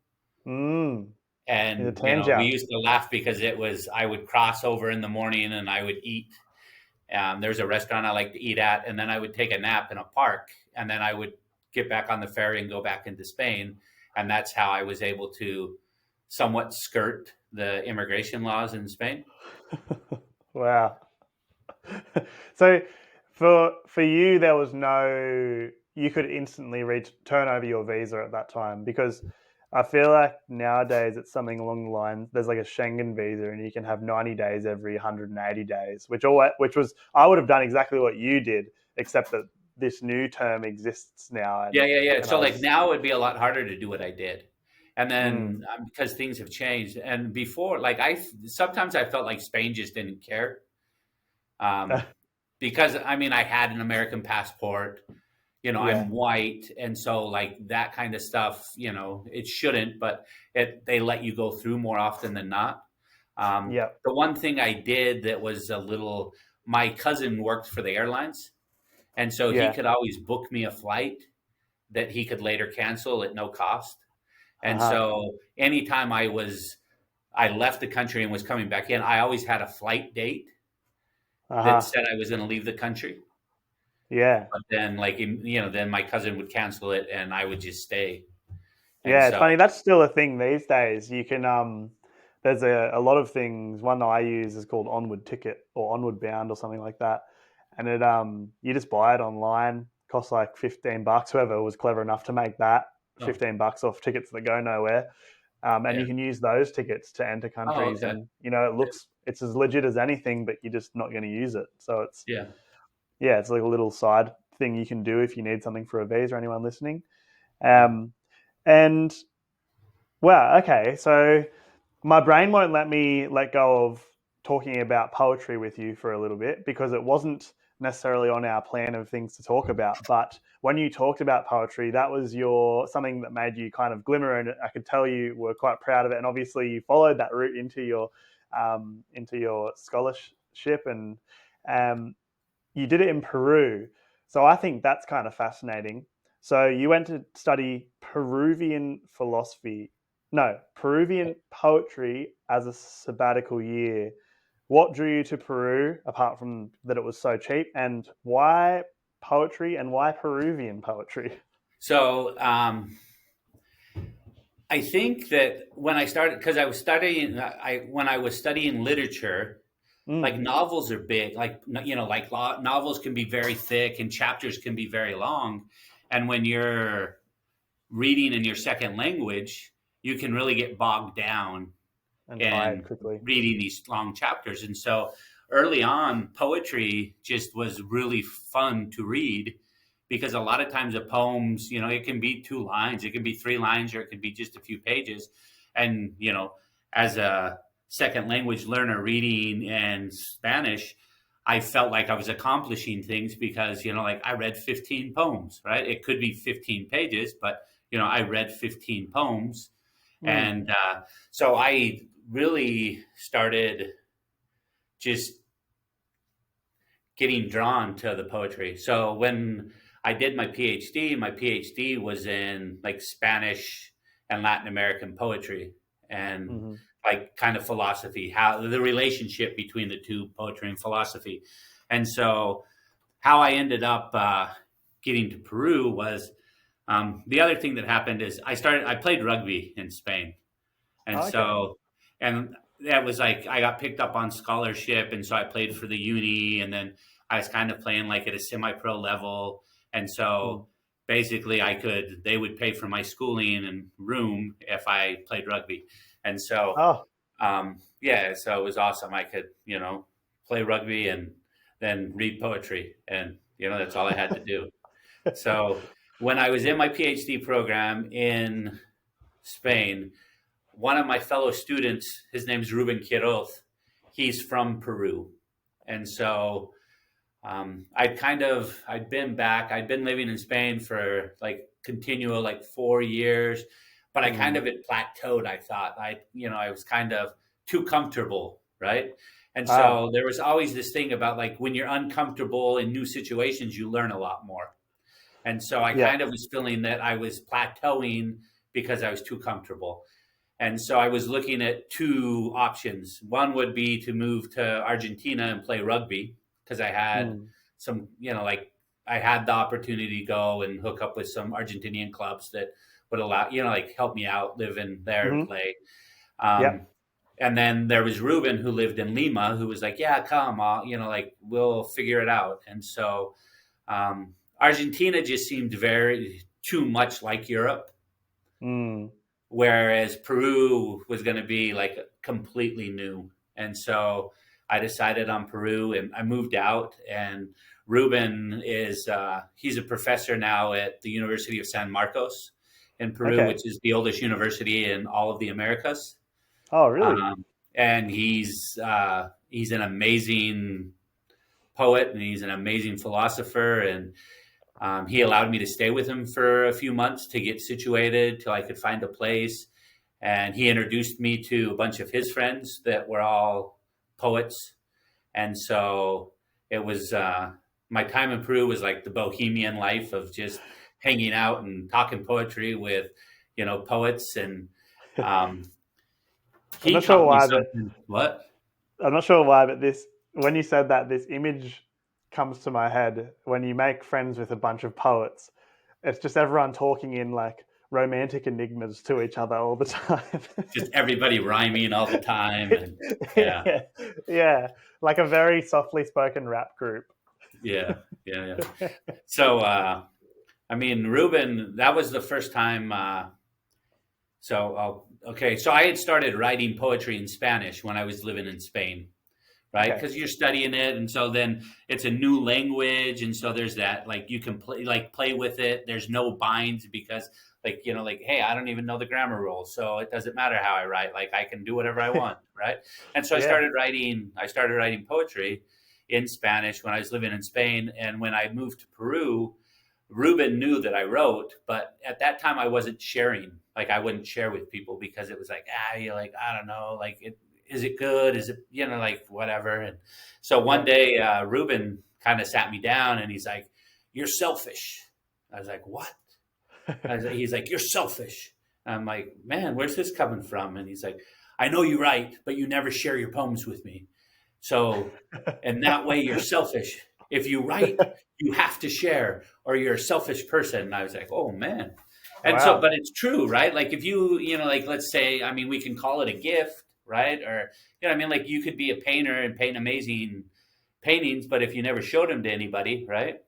And, we used to laugh because I would cross over in the morning and I would eat. There's a restaurant I like to eat at, and then I would take a nap in a park, and then I would get back on the ferry and go back into Spain. And that's how I was able to somewhat skirt the immigration laws in Spain. Wow. So for you, there was you could instantly turn over your visa at that time, because I feel like nowadays it's something along the lines, there's like a Schengen visa and you can have 90 days every 180 days, which was, I would have done exactly what you did, except that this new term exists now. Yeah. So like now it would be a lot harder to do what I did. And then because things have changed, and before, like sometimes I felt like Spain just didn't care. Because I had an American passport, I'm white. And so like that kind of stuff, it shouldn't, but they let you go through more often than not. The one thing I did that was my cousin worked for the airlines. And so he could always book me a flight that he could later cancel at no cost. And so anytime I left the country and was coming back in, I always had a flight date that said I was going to leave the country. Yeah. But then then my cousin would cancel it and I would just stay. And it's funny. That's still a thing these days. You can, there's a lot of things. One that I use is called Onward Ticket or Onward Bound or something like that. And it, you just buy it online, costs like $15. Whoever was clever enough to make that $15 off tickets that go nowhere. And you can use those tickets to enter countries. And, it's as legit as anything, but you're just not going to use it. So it's, it's like a little side thing you can do if you need something for a visa, anyone listening. And wow, okay, so my brain won't let me let go of talking about poetry with you for a little bit because it wasn't necessarily on our plan of things to talk about. But when you talked about poetry, that was your something that made you kind of glimmer, and I could tell you were quite proud of it. And obviously, you followed that route into your scholarship, and um, you did it in Peru. So I think that's kind of fascinating. So you went to study Peruvian philosophy, no, Peruvian poetry as a sabbatical year. What drew you to Peru, apart from that it was so cheap, and why poetry and why Peruvian poetry? So I think that when I started, because I was studying, when I was studying literature, like Mm, novels are big, novels can be very thick and chapters can be very long. And when you're reading in your second language, you can really get bogged down and tired in quickly. reading these long chapters. And so early on, poetry just was really fun to read because a lot of times the poems, it can be 2 lines, it can be 3 lines, or it can be just a few pages. And, as a second language learner reading in Spanish, I felt like I was accomplishing things because, like I read 15 poems, right? It could be 15 pages, but, I read 15 poems. Mm, And so I really started just getting drawn to the poetry. So when I did my PhD was in like Spanish and Latin American poetry and mm-hmm. like kind of philosophy, how the relationship between the two, poetry and philosophy. And so how I ended up getting to Peru was the other thing that happened is I played rugby in Spain. And Okay. so, and that was like, I got picked up on scholarship. And so I played for the uni. And then I was kind of playing like at a semi pro level. And Mm. so basically, they would pay for my schooling and room if I played rugby. And so, Oh, yeah, so it was awesome. I could, play rugby and then read poetry. And, that's all I had to do. So when I was in my PhD program in Spain, one of my fellow students, his name's Ruben Quiroz. He's from Peru. And so I'd been back. I'd been living in Spain for like continual, like 4 years, but I kind mm. of had plateaued. I thought I was kind of too comfortable. Right. And Ah, so there was always this thing about like when you're uncomfortable in new situations, you learn a lot more. And so I yeah. kind of was feeling that I was plateauing because I was too comfortable. And so I was looking at two options. One would be to move to Argentina and play rugby because I had Mm. some, like I had the opportunity to go and hook up with some Argentinian clubs that would allow, like help me out, live in there and Mm-hmm. play. Yeah. Um, and then there was Ruben who lived in Lima who was like, yeah, come, like we'll figure it out. And so Argentina just seemed very too much like Europe, Mm. whereas Peru was going to be like completely new. And so I decided on Peru and I moved out. And Ruben he's a professor now at the University of San Marcos in Peru, Okay. which is the oldest university in all of the Americas. Oh, really? Um, and he's an amazing poet and he's an amazing philosopher. And he allowed me to stay with him for a few months to get situated till I could find a place. And he introduced me to a bunch of his friends that were all poets. And so it was my time in Peru was like the bohemian life of just hanging out and talking poetry with, poets. And um, I'm he not sure taught me why, but something. What? this when you said that, this image comes to my head when you make friends with a bunch of poets. It's just everyone talking in like romantic enigmas to each other all the time. Just everybody rhyming all the time. And yeah, Yeah, yeah, like a very softly spoken rap group. yeah, yeah, yeah. So, I mean, Ruben, that was the first time. Okay. So I had started writing poetry in Spanish when I was living in Spain, right? Okay. Because you're studying it, and so then it's a new language, and so there's that, like, you can play with it. There's no binds because, like, like, hey, I don't even know the grammar rules, so it doesn't matter how I write. Like, I can do whatever I want, right? And so I Yeah. started writing. I started writing poetry in Spanish when I was living in Spain, and when I moved to Peru, Ruben knew that I wrote, but at that time I wasn't sharing. Like, I wouldn't share with people because it was like, you're like, I don't know, like, is it good? Is it, like, whatever. And so one Yeah. day, Ruben kind of sat me down and he's like, "You're selfish." I was like, "What?" He's like, "You're selfish." I'm like, "Man, where's this coming from?" And he's like, "I know you write, but you never share your poems with me. So, and that way you're selfish. If you write, you have to share, or you're a selfish person." And I was like, "Oh man." And so, Wow. but it's true, right? Like, if you, like, let's say, I mean, we can call it a gift, right? Or, I mean, like, you could be a painter and paint amazing paintings, but if you never showed them to anybody, right?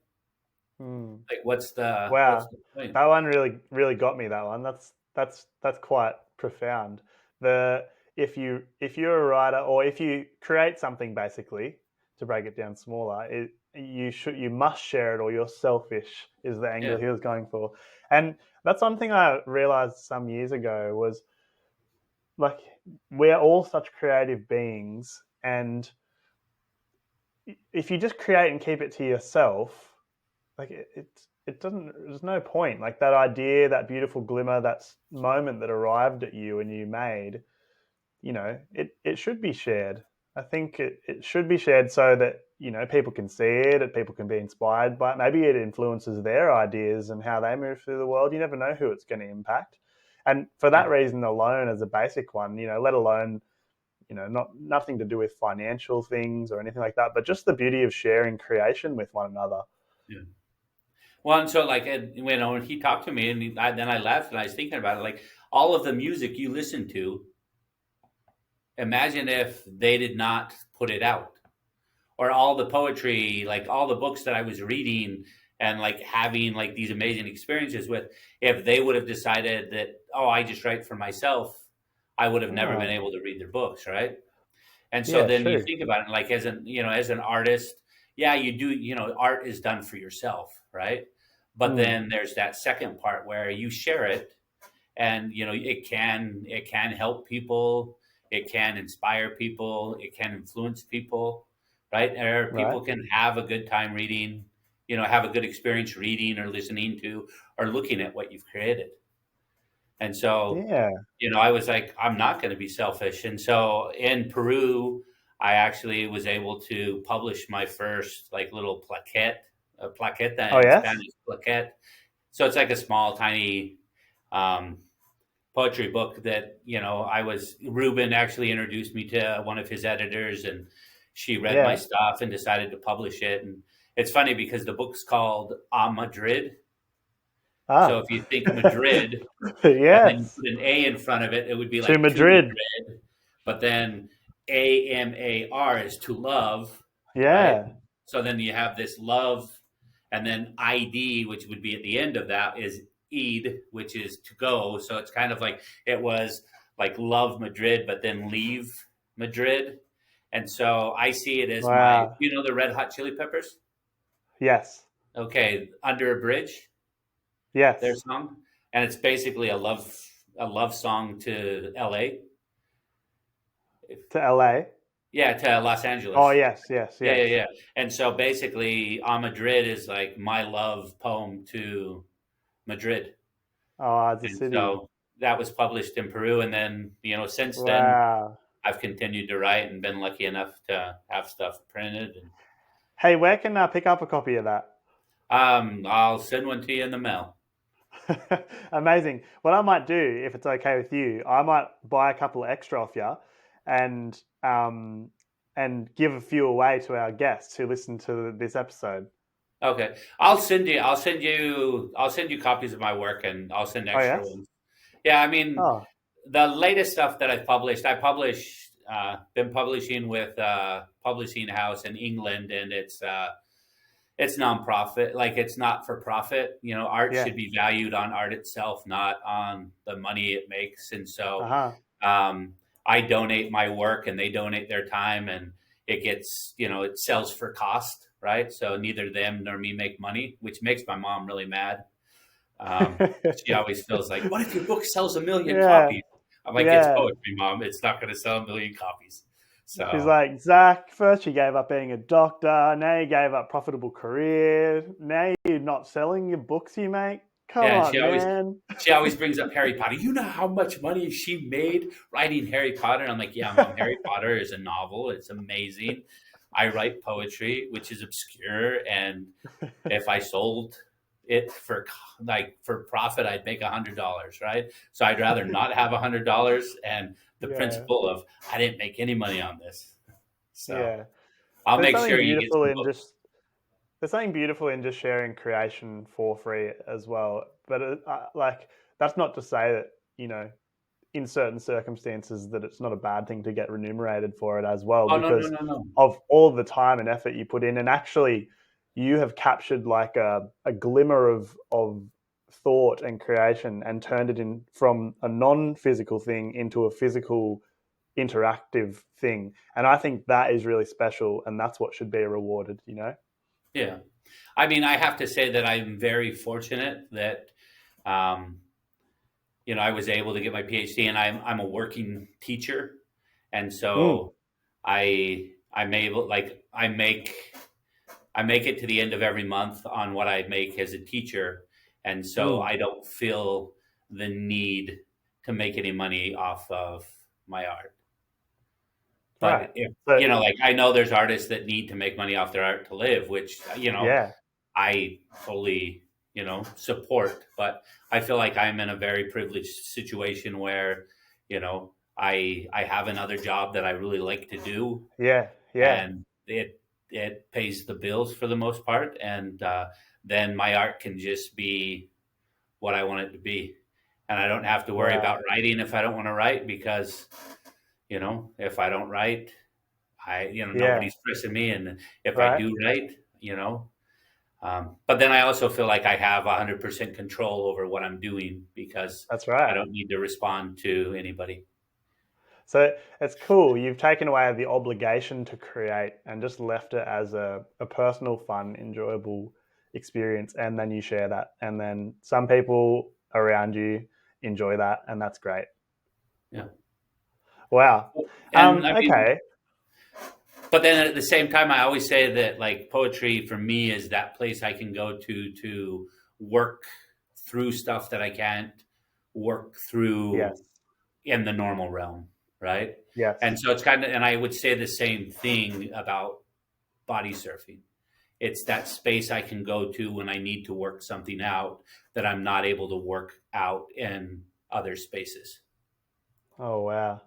Mm. Like, what's Wow. the point? That one really, really got me. That one. That's quite profound. The if you're a writer or if you create something, basically, to break it down smaller, you must share it or you're selfish is the Yeah, angle he was going for. And that's one thing I realized some years ago was, like, we're all such creative beings, and if you just create and keep it to yourself, like, it doesn't, there's no point. Like, that idea, that beautiful glimmer, that moment that arrived at you and you made, it should be shared. I think it should be shared so that, people can see it, and people can be inspired by it. Maybe it influences their ideas and how they move through the world. You never know who it's going to impact. And for yeah, that reason alone, as a basic one, let alone, nothing to do with financial things or anything like that, but just the beauty of sharing creation with one another. yeah. Well, and so, like, when he talked to me, and then I left, and I was thinking about it, like, all of the music you listen to, imagine if they did not put it out, or all the poetry, like all the books that I was reading and, like, having, like, these amazing experiences with, if they would have decided that, oh, I just write for myself, I would have never been Oh, able to read their books, right? And so yeah, then you true. think about it, like, as an artist, yeah, you do, art is done for yourself, right? But Mm, then there's that second part where you share it, and it can help people, it can inspire people, it can influence people, right? Or right. people can have a good time reading, have a good experience reading or listening to or looking at what you've created. And so, Yeah. I was like, I'm not going to be selfish. And so in Peru, I actually was able to publish my first, like, little plaquette, a plaqueta Oh, in yes. Spanish, plaquette. So it's like a small, tiny um, poetry book that, Ruben actually introduced me to one of his editors, and she read my Yeah. stuff and decided to publish it. And it's funny because the book's called A Madrid. So Ah. if you think Madrid, and then you Yes. put an A in front of it, it would be To like to Madrid. Madrid. But then AMAR is to love, right? Yeah. So then you have this love, and then ID, which would be at the end of that, is Eid, which is to go. So it's kind of like it was like love Madrid, but then leave Madrid. And so I see it as Wow. the Red Hot Chili Peppers. Yes. Okay, Under a Bridge, their Yes. song, and it's basically a love song to LA. If, To LA. yeah, to Los Oh, Angeles. yes. Yes. Yeah, yeah, Yes. yeah. And so basically, A Madrid is like my love poem to Madrid. Oh, as a And city. so that was published in Peru. And then, since then, Wow. I've continued to write and been lucky enough to have stuff printed. And Hey, where can I pick up a copy of that? I'll send one to you in the mail. Amazing. What I might do, if it's okay with you, I might buy a couple extra off you, and give a few away to our guests who listen to this episode. Okay. I'll send you copies of my work, and I'll send Oh, extra yes. ones. Yeah, I mean, Oh, the latest stuff that been publishing with publishing house in England, and it's nonprofit, like, it's not for profit. Art yeah. should be valued on art itself, not on the money it makes. And Uh so huh. I donate my work, and they donate their time, and it gets, it sells for cost, right? So neither them nor me make money, which makes my mom really mad. She always feels like, what if your book sells 1 million Yeah, copies? I'm like, it's yeah. poetry, Mom. It's not going to sell 1 million copies. She's So, like, Zach, first you gave up being a doctor, now you gave up profitable career, now you're not selling your books you make. Come yeah, and on, man. she always brings up Harry Potter. You know how much money she made writing Harry Potter? I'm like, yeah, Mom, Harry Potter is a novel. It's amazing. I write poetry, which is obscure, and if I sold it for profit, I'd make $100, right? So I'd rather not have $100 and the Yeah, principle of I didn't make any money on this. So yeah. I'll There's make something sure you get beautiful some in books. just there's something beautiful in just sharing creation for free as well. But like that's not to say that in certain circumstances that it's not a bad thing to get remunerated for it as well, Oh no, no, because no, no. of all the time and effort you put in, and actually you have captured like a glimmer of thought and creation and turned it in from a non-physical thing into a physical interactive thing. And I think that is really special, and that's what should be rewarded. Yeah. I mean, I have to say that I'm very fortunate that um, I was able to get my PhD, and I'm a working teacher, and Mm, so I'm able, like, I make it to the end of every month on what I make as a teacher, and so mm. I don't feel the need to make any money off of my art. Right. But if So like, I know there's artists that need to make money off their art to live, which yeah, I fully support. But I feel like I'm in a very privileged situation where I have another job that I really like to do, yeah, yeah, and it pays the bills for the most part, and then my art can just be what I want it to be, and I don't have to worry wow, about writing if I don't want to write, because if I don't write, yeah, nobody's pressing me, and if I right. do write, but then I also feel like I have 100% control over what I'm doing, because That's I right. don't need to respond to anybody. So it's cool. You've taken away the obligation to create and just left it as a personal, fun, enjoyable experience. And then you share that. And then some people around you enjoy that. And that's great. Yeah. Wow. And I mean, Okay. but then at the same time, I always say that, like, poetry for me is that place I can go to work through stuff that I can't work through Yes. in the normal realm, right? Yes. And so it's kind of, and I would say the same thing about body surfing. It's that space I can go to when I need to work something out that I'm not able to work out in other spaces. Oh, wow.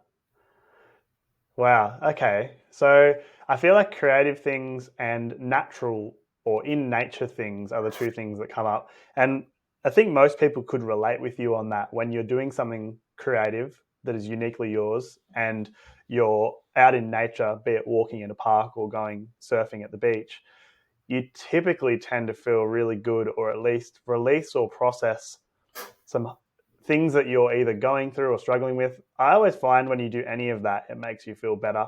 Wow. Okay. So I feel like creative things and natural or in nature things are the two things that come up. And I think most people could relate with you on that when you're doing something creative that is uniquely yours and you're out in nature, be it walking in a park or going surfing at the beach, you typically tend to feel really good or at least release or process some things that you're either going through or struggling with. I always find when you do any of that, it makes you feel better.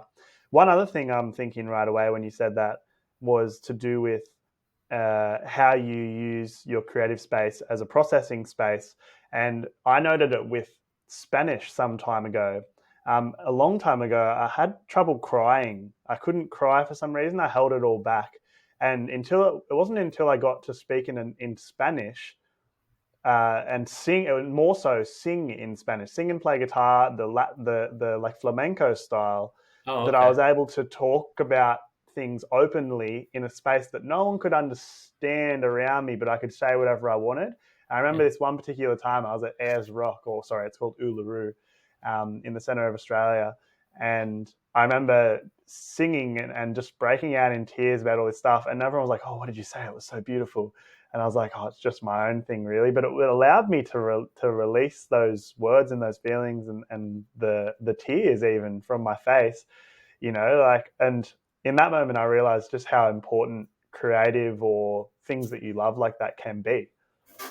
One other thing I'm thinking right away when you said that was to do with how you use your creative space as a processing space. And I noted it with Spanish some time ago. A long time ago, I had trouble crying. I couldn't cry for some reason. I held it all back. And it wasn't until I got to speak in Spanish and sing, more so sing in Spanish, sing and play guitar, the like flamenco style, Oh, that I okay. was able to talk about things openly in a space that no one could understand around me, but I could say whatever I wanted. I remember Yeah. this one particular time I was at Ayers Rock, or sorry, it's called Uluru, in the center of Australia, and I remember singing and just breaking out in tears about all this stuff, and everyone was like, "Oh, what did you say? It was so beautiful." And I was like, oh, it's just my own thing, really. But it allowed me to release those words and those feelings and the tears even from my face, like. And in that moment, I realized just how important creative or things that you love like that can be.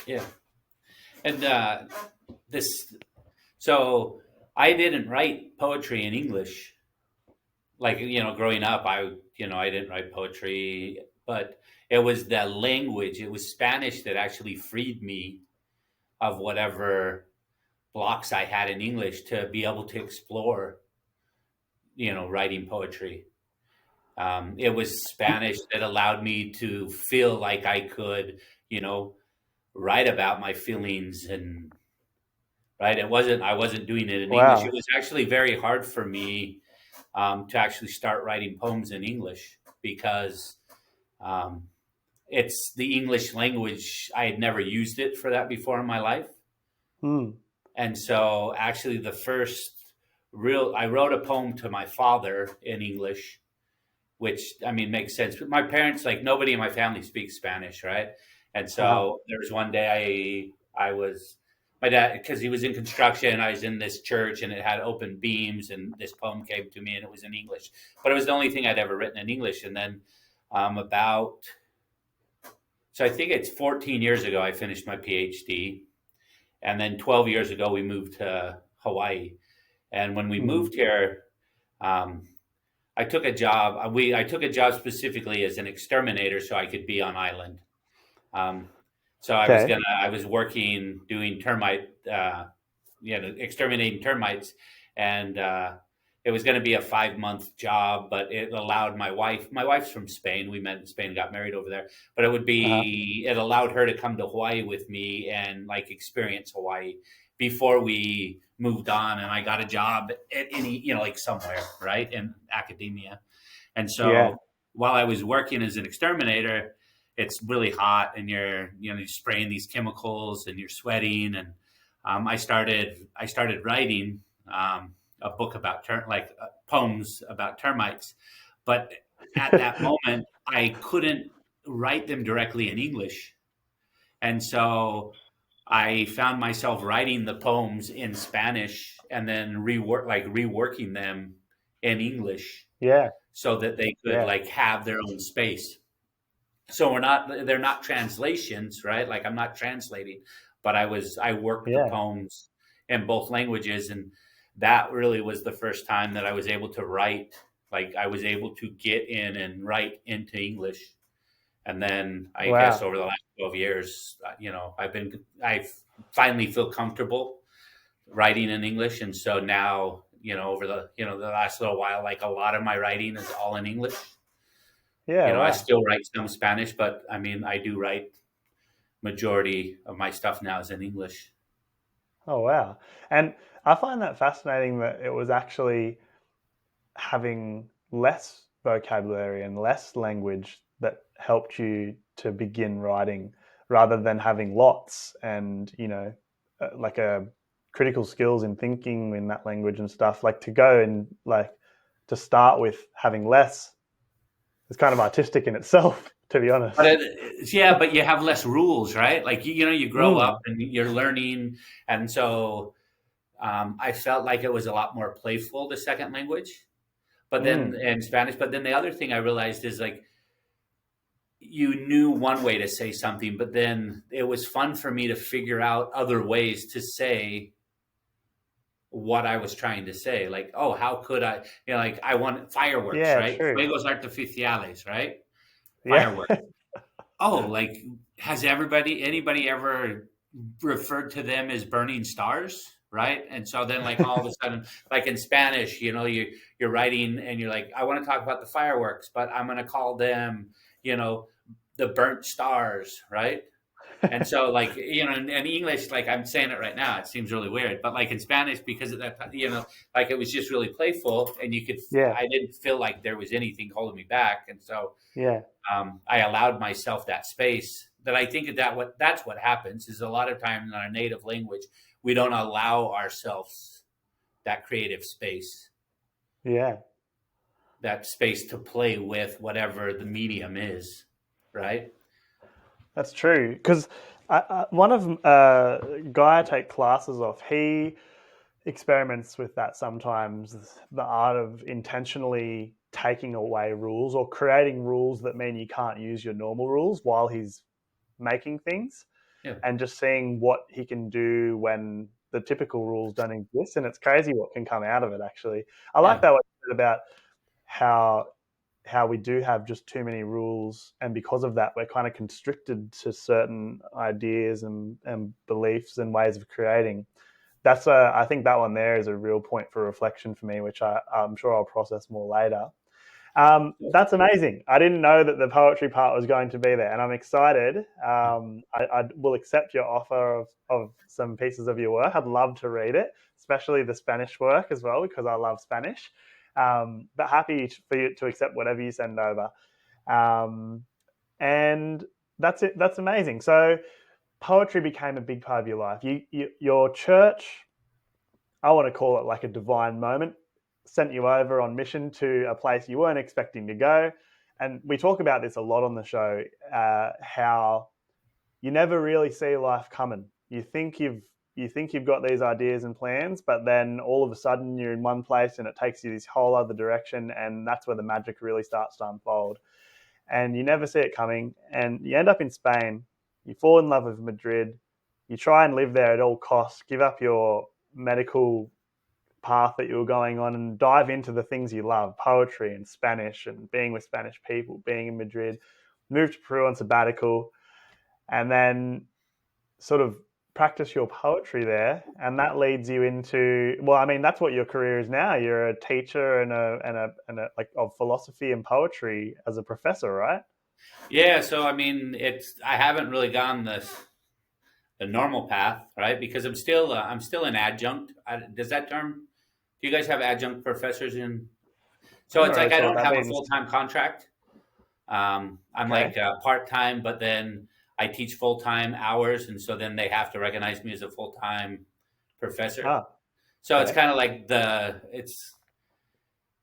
Yeah. And this, so I didn't write poetry in English. like, growing up, I didn't write poetry, but it was the language, it was Spanish that actually freed me of whatever blocks I had in English to be able to explore, writing poetry. It was Spanish that allowed me to feel like I could, you know, write about my feelings, and right. I wasn't doing it in English. It Wow. was actually very hard for me to actually start writing poems in English because um, it's the English language. I had never used it for that before in my life. Hmm. And so actually I wrote a poem to my father in English, which I mean makes sense. But my parents, like nobody in my family speaks Spanish, right? And Uh-huh. so there was one day I was my dad, because he was in construction. I was in this church and it had open beams, and this poem came to me and it was in English, but it was the only thing I'd ever written in English. And then about so I think it's 14 years ago I finished my PhD, and then 12 years ago we moved to Hawaii. And when we Hmm. moved here, um, I took a job. I took a job specifically as an exterminator, so I could be on island. Um, so Okay. I was working doing termite, exterminating termites, and it was going to be a 5 month job. But it allowed my wife. My wife's from Spain. We met in Spain, got married over there. But Uh-huh. it allowed her to come to Hawaii with me and like experience Hawaii before we moved on. And I got a job at any, like somewhere, right, in academia. And Yeah. so while I was working as an exterminator, it's really hot, and you're spraying these chemicals and you're sweating. And I started writing a book about poems about termites. But at that moment, I couldn't write them directly in English. And so I found myself writing the poems in Spanish and then reworking them in English Yeah. so that they could Yeah. like have their own space. So they're not translations, right? Like I'm not translating, but I worked the Yeah. poems in both languages. And that really was the first time that I was able to write, like I was able to get in and write into English. And then I guess Wow. over the last 12 years, I finally feel comfortable writing in English. And so now, over the last little while, like a lot of my writing is all in English. Yeah. I Wow. still write some Spanish, but I mean, I do write majority of my stuff now is in English. Oh, wow. And I find that fascinating that it was actually having less vocabulary and less language that helped you to begin writing rather than having lots and, like a critical skills in thinking in that language and stuff. Like to go and like to start with having less is kind of artistic in itself, to be But honest. yeah, but you have less rules, right? Like you grow up Mm, and you're learning, and so I felt like it was a lot more playful, the second language, but then mm, in Spanish. But then the other thing I realized is like you knew one way to say something, but then it was fun for me to figure out other ways to say what I was trying to say. Like, oh, how could I, like I want fireworks, yeah, right? true. Fuegos artificiales, right? Yeah. Fireworks. Oh, like has anybody ever referred to them as burning stars? Right. And so then like all of a sudden, like in Spanish, you're writing and you're like, I want to talk about the fireworks, but I'm going to call them, you know, the burnt stars. Right. And so, like, in English, like I'm saying it right now, it seems really weird. But like in Spanish, because of that, like it was just really playful, and Yeah. I didn't feel like there was anything holding me back, and so Yeah. I allowed myself that space. That I think that's what happens is a lot of times in our native language, we don't allow ourselves that creative space, Yeah. that space to play with whatever the medium is, right? That's true. Because one of guy I take classes off, he experiments with that sometimes. The art of intentionally taking away rules or creating rules that mean you can't use your normal rules while he's making things, Yeah, and just seeing what he can do when the typical rules don't exist. And it's crazy what can come out of it. Actually, I like yeah, that what you said about how we do have just too many rules, and because of that, we're kind of constricted to certain ideas and beliefs and ways of creating. I think that one there is a real point for reflection for me, which I'm sure I'll process more later. That's amazing. I didn't know that the poetry part was going to be there, and I'm excited. I will accept your offer of some pieces of your work. I'd love to read it, especially the Spanish work as well, because I love Spanish. But happy for you to accept whatever you send over. And that's it. That's amazing. So poetry became a big part of your life. Your church, I want to call it like a divine moment, sent you over on mission to a place you weren't expecting to go. And we talk about this a lot on the show, how you never really see life coming. You think you've got these ideas and plans, but then all of a sudden you're in one place and it takes you this whole other direction, and that's where the magic really starts to unfold. And you never see it coming, and you end up in Spain. You fall in love with Madrid. You try and live there at all costs, give up your medical path that you were going on and dive into the things you love, poetry and Spanish and being with Spanish people, being in Madrid, move to Peru on sabbatical, and then sort of practice your poetry there. And that leads you into, well, I mean, that's what your career is now. You're a teacher and a like of philosophy and poetry as a professor, right? Yeah, so I mean, I haven't really gone the normal path, right? Because I'm still an adjunct. Does that term? Do you guys have adjunct professors in? I'm So not it's really like I sure what don't that have a means. full time contract. I'm Okay. like part time, but then I teach full time hours, and so then they have to recognize me as a full time professor. Ah, So it's okay. kind of like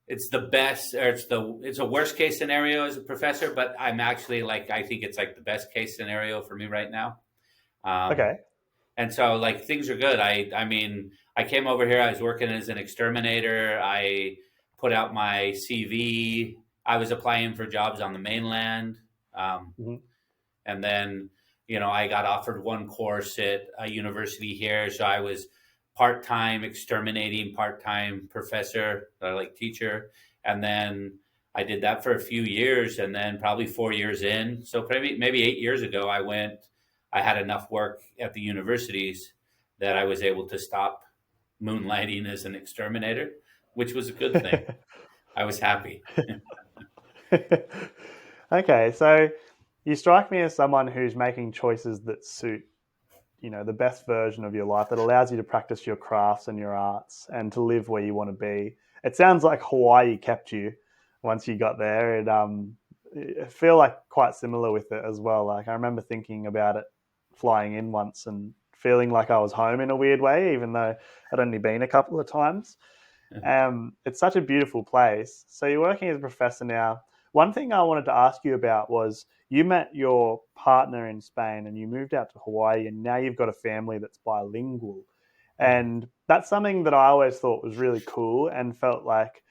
it's the best, or it's a worst case scenario as a professor, but I'm actually like I think it's like the best case scenario for me right now. Um, Okay. and so like things are good. I mean, I came over here. I was working as an exterminator. I put out my CV. I was applying for jobs on the mainland, Mhm. and then I got offered one course at a university here. So I was part time exterminating, part time professor, like teacher, and then I did that for a few years, and then probably 4 years in. So maybe 8 years ago, I went. I had enough work at the universities that I was able to stop moonlighting as an exterminator, which was a good thing. I was happy. Okay, so you strike me as someone who's making choices that suit, the best version of your life, that allows you to practice your crafts and your arts and to live where you want to be. It sounds like Hawaii kept you once you got there. I feel like quite similar with it as well. Like I remember thinking about it flying in once and feeling like I was home in a weird way, even though I'd only been a couple of times. It's such a beautiful place. So you're working as a professor now. One thing I wanted to ask you about was you met your partner in Spain and you moved out to Hawaii, and now you've got a family that's bilingual. And that's something that I always thought was really cool and felt like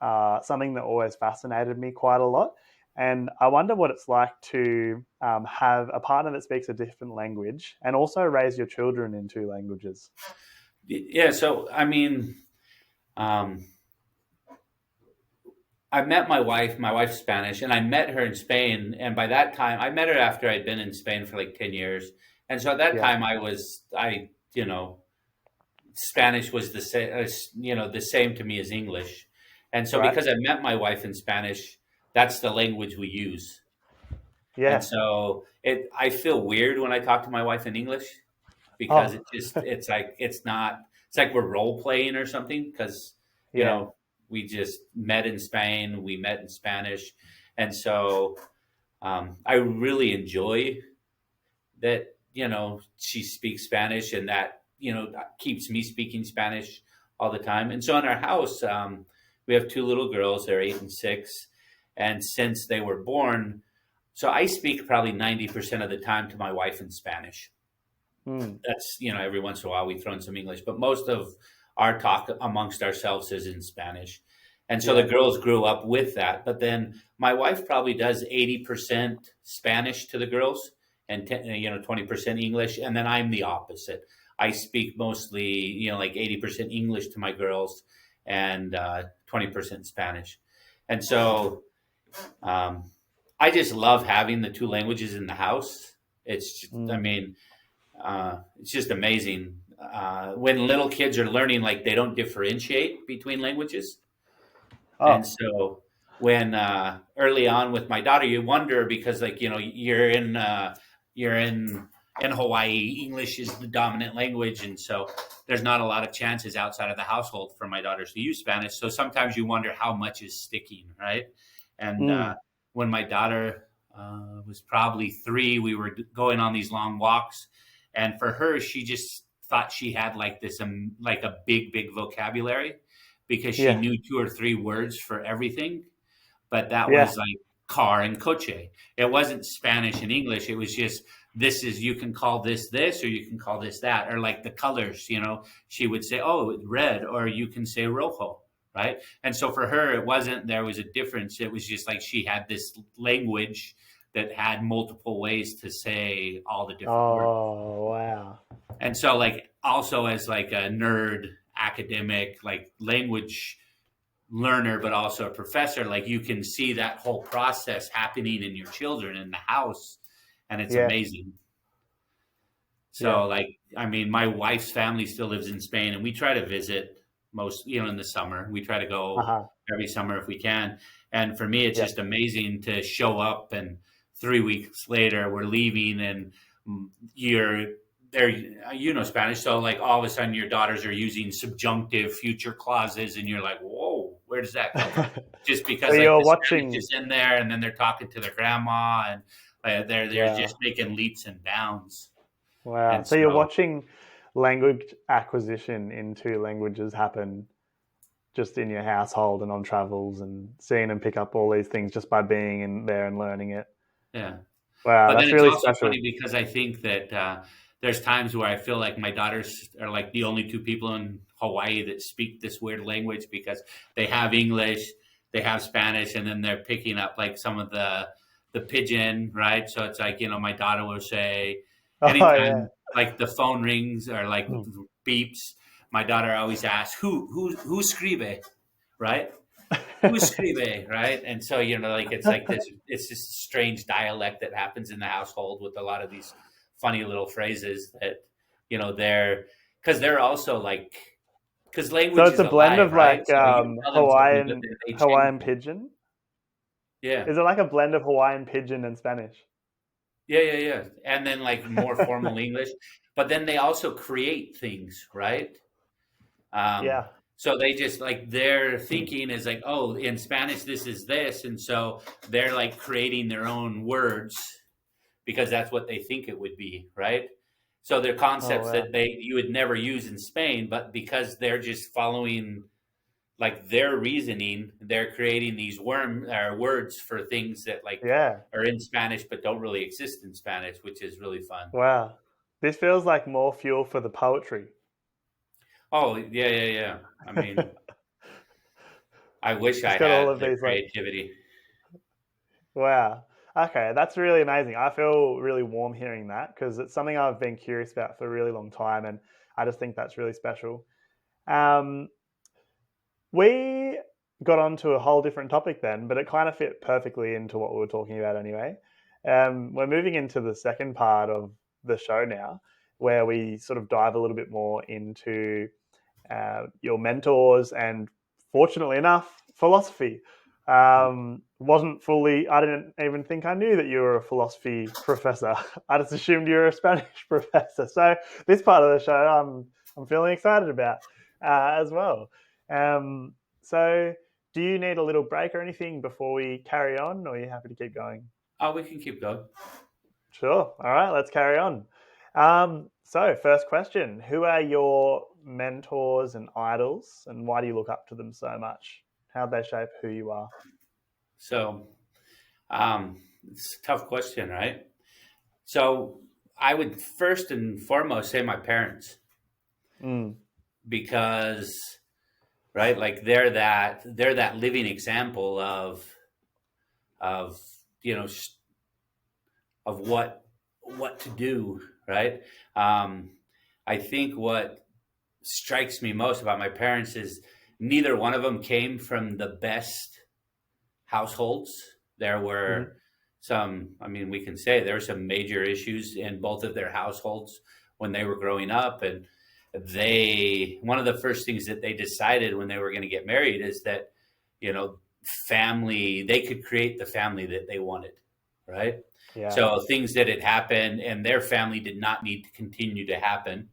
something that always fascinated me quite a lot. And I wonder what it's like to have a partner that speaks a different language and also raise your children in two languages. Yeah. So I mean, um, I met my wife. My wife's Spanish, and I met her in Spain. And by that time, I met her after I'd been in Spain for like 10 years. And so at that Yeah, time, Spanish was the same, the same to me as English. And so right? because I met my wife in Spanish, that's the language we use. And Yeah. so I feel weird when I talk to my wife in English because Oh, it's like we're role playing or something because, you yeah. know, we just met in Spain, we met in Spanish. And so I really enjoy that, she speaks Spanish and that, keeps me speaking Spanish all the time. And so in our house, we have two little girls, they're 8 and 6. And since they were born, so I speak probably 90% of the time to my wife in Spanish. Mm, That's, every once in a while we throw in some English, but most of our talk amongst ourselves is in Spanish. And so the yeah. girls grew up with that. But then my wife probably does 80% Spanish to the girls and 20% English. And then I'm the opposite. I speak mostly, like 80% English to my girls and 20% Spanish. And so um, I just love having the two languages in the house. I Mm. mean, it's just amazing. When little kids are learning, like they don't differentiate between languages. And Oh, so when early on with my daughter, you wonder because like, you're in Hawaii, English is the dominant language. And so there's not a lot of chances outside of the household for my daughters to use Spanish. So sometimes you wonder how much is sticking, right? And mm. when my daughter was probably 3, we were going on these long walks. And for her, she just thought she had like this, like a big vocabulary because she Yeah, knew 2 or 3 words for everything. But that yeah. was like car and coche. It wasn't Spanish and English. It was just, this is, you can call this, or you can call this that, or like the colors, she would say, oh, red, or you can say rojo, right? And so for her, it wasn't, there was a difference. It was just like she had this language that had multiple ways to say all the different words. Oh, wow. And so like also as like a nerd academic like language learner but also a professor, like you can see that whole process happening in your children in the house, and it's Yeah, amazing. yeah. So like, I mean, my wife's family still lives in Spain, and we try to visit most, in the summer. We try to go Uh-huh. every summer if we can. And for me, it's Yeah. just amazing to show up, and 3 weeks later we're leaving, and you're there, Spanish. So like all of a sudden your daughters are using subjunctive future clauses, and you're like, whoa, where does that come from? Just So because like you're the Spanish watching, is in there, and then they're talking to their grandma, and they're just wow. making leaps and bounds. Wow. And So you're so, watching language acquisition into languages happen just in your household and on travels and seeing them pick up all these things just by being in there and learning it. yeah. Wow, But then that's it's really also funny special. because I think that there's times where I feel like my daughters are like the only 2 people in Hawaii that speak this weird language, because they have English, they have Spanish, and then they're picking up like some of the pidgin, right? So it's like, my daughter will say, Oh yeah. anytime like the phone rings or like beeps, my daughter always asks, who scribe, right? Who escribe, right? And so, like it's like this, it's this strange dialect that happens in the household with a lot of these funny little phrases that, they're, because they're also like, because So language it's is a blend alive, of right? like So you tell them something, but then they change Hawaiian it. pigeon. Yeah. Is it like a blend of Hawaiian pigeon and Spanish? Yeah. And then like more formal English, but then they also create things, right? Um, Yeah. so they just like, their thinking is like, oh, in Spanish this is this, and so they're like creating their own words because that's what they think it would be, right? So they're Oh concepts wow. that you would never use in Spain, but because they're just following like their reasoning, they're creating these words for things that like Yeah. are in Spanish but don't really exist in Spanish, which is really fun. Wow. This feels like more fuel for the poetry. Oh yeah. I mean, I wish It's I got all had of their these like, creativity. wow. Okay, that's really amazing. I feel really warm hearing that because it's something I've been curious about for a really long time, and I just think that's really special. Um, we got onto a whole different topic then, but it kind of fit perfectly into what we were talking about anyway. We're moving into the second part of the show now, where we sort of dive a little bit more into your mentors and, fortunately enough, philosophy. Wasn't fully, I didn't even think I knew that you were a philosophy professor. I just assumed you were a Spanish professor. So this part of the show I'm feeling excited about as well. So do you need a little break or anything before we carry on, or are you happy to keep going? Oh, we can keep going. Sure. All right, let's carry on. So, first question: who are your mentors and idols, and why do you look up to them so much? How they shape who you are? So, it's a tough question, right? So, I would first and foremost say my parents, Mm. because, right, like they're that living example of you know of what to do, right? Um, I think what strikes me most about my parents is neither one of them came from the best households. There Hmm. were some, I mean, we can say there were some major issues in both of their households when they were growing up. And one of the first things that they decided when they were going to get married is that, family, they could create the family that they wanted, right? Yeah. So things that had happened and their family did not need to continue to happen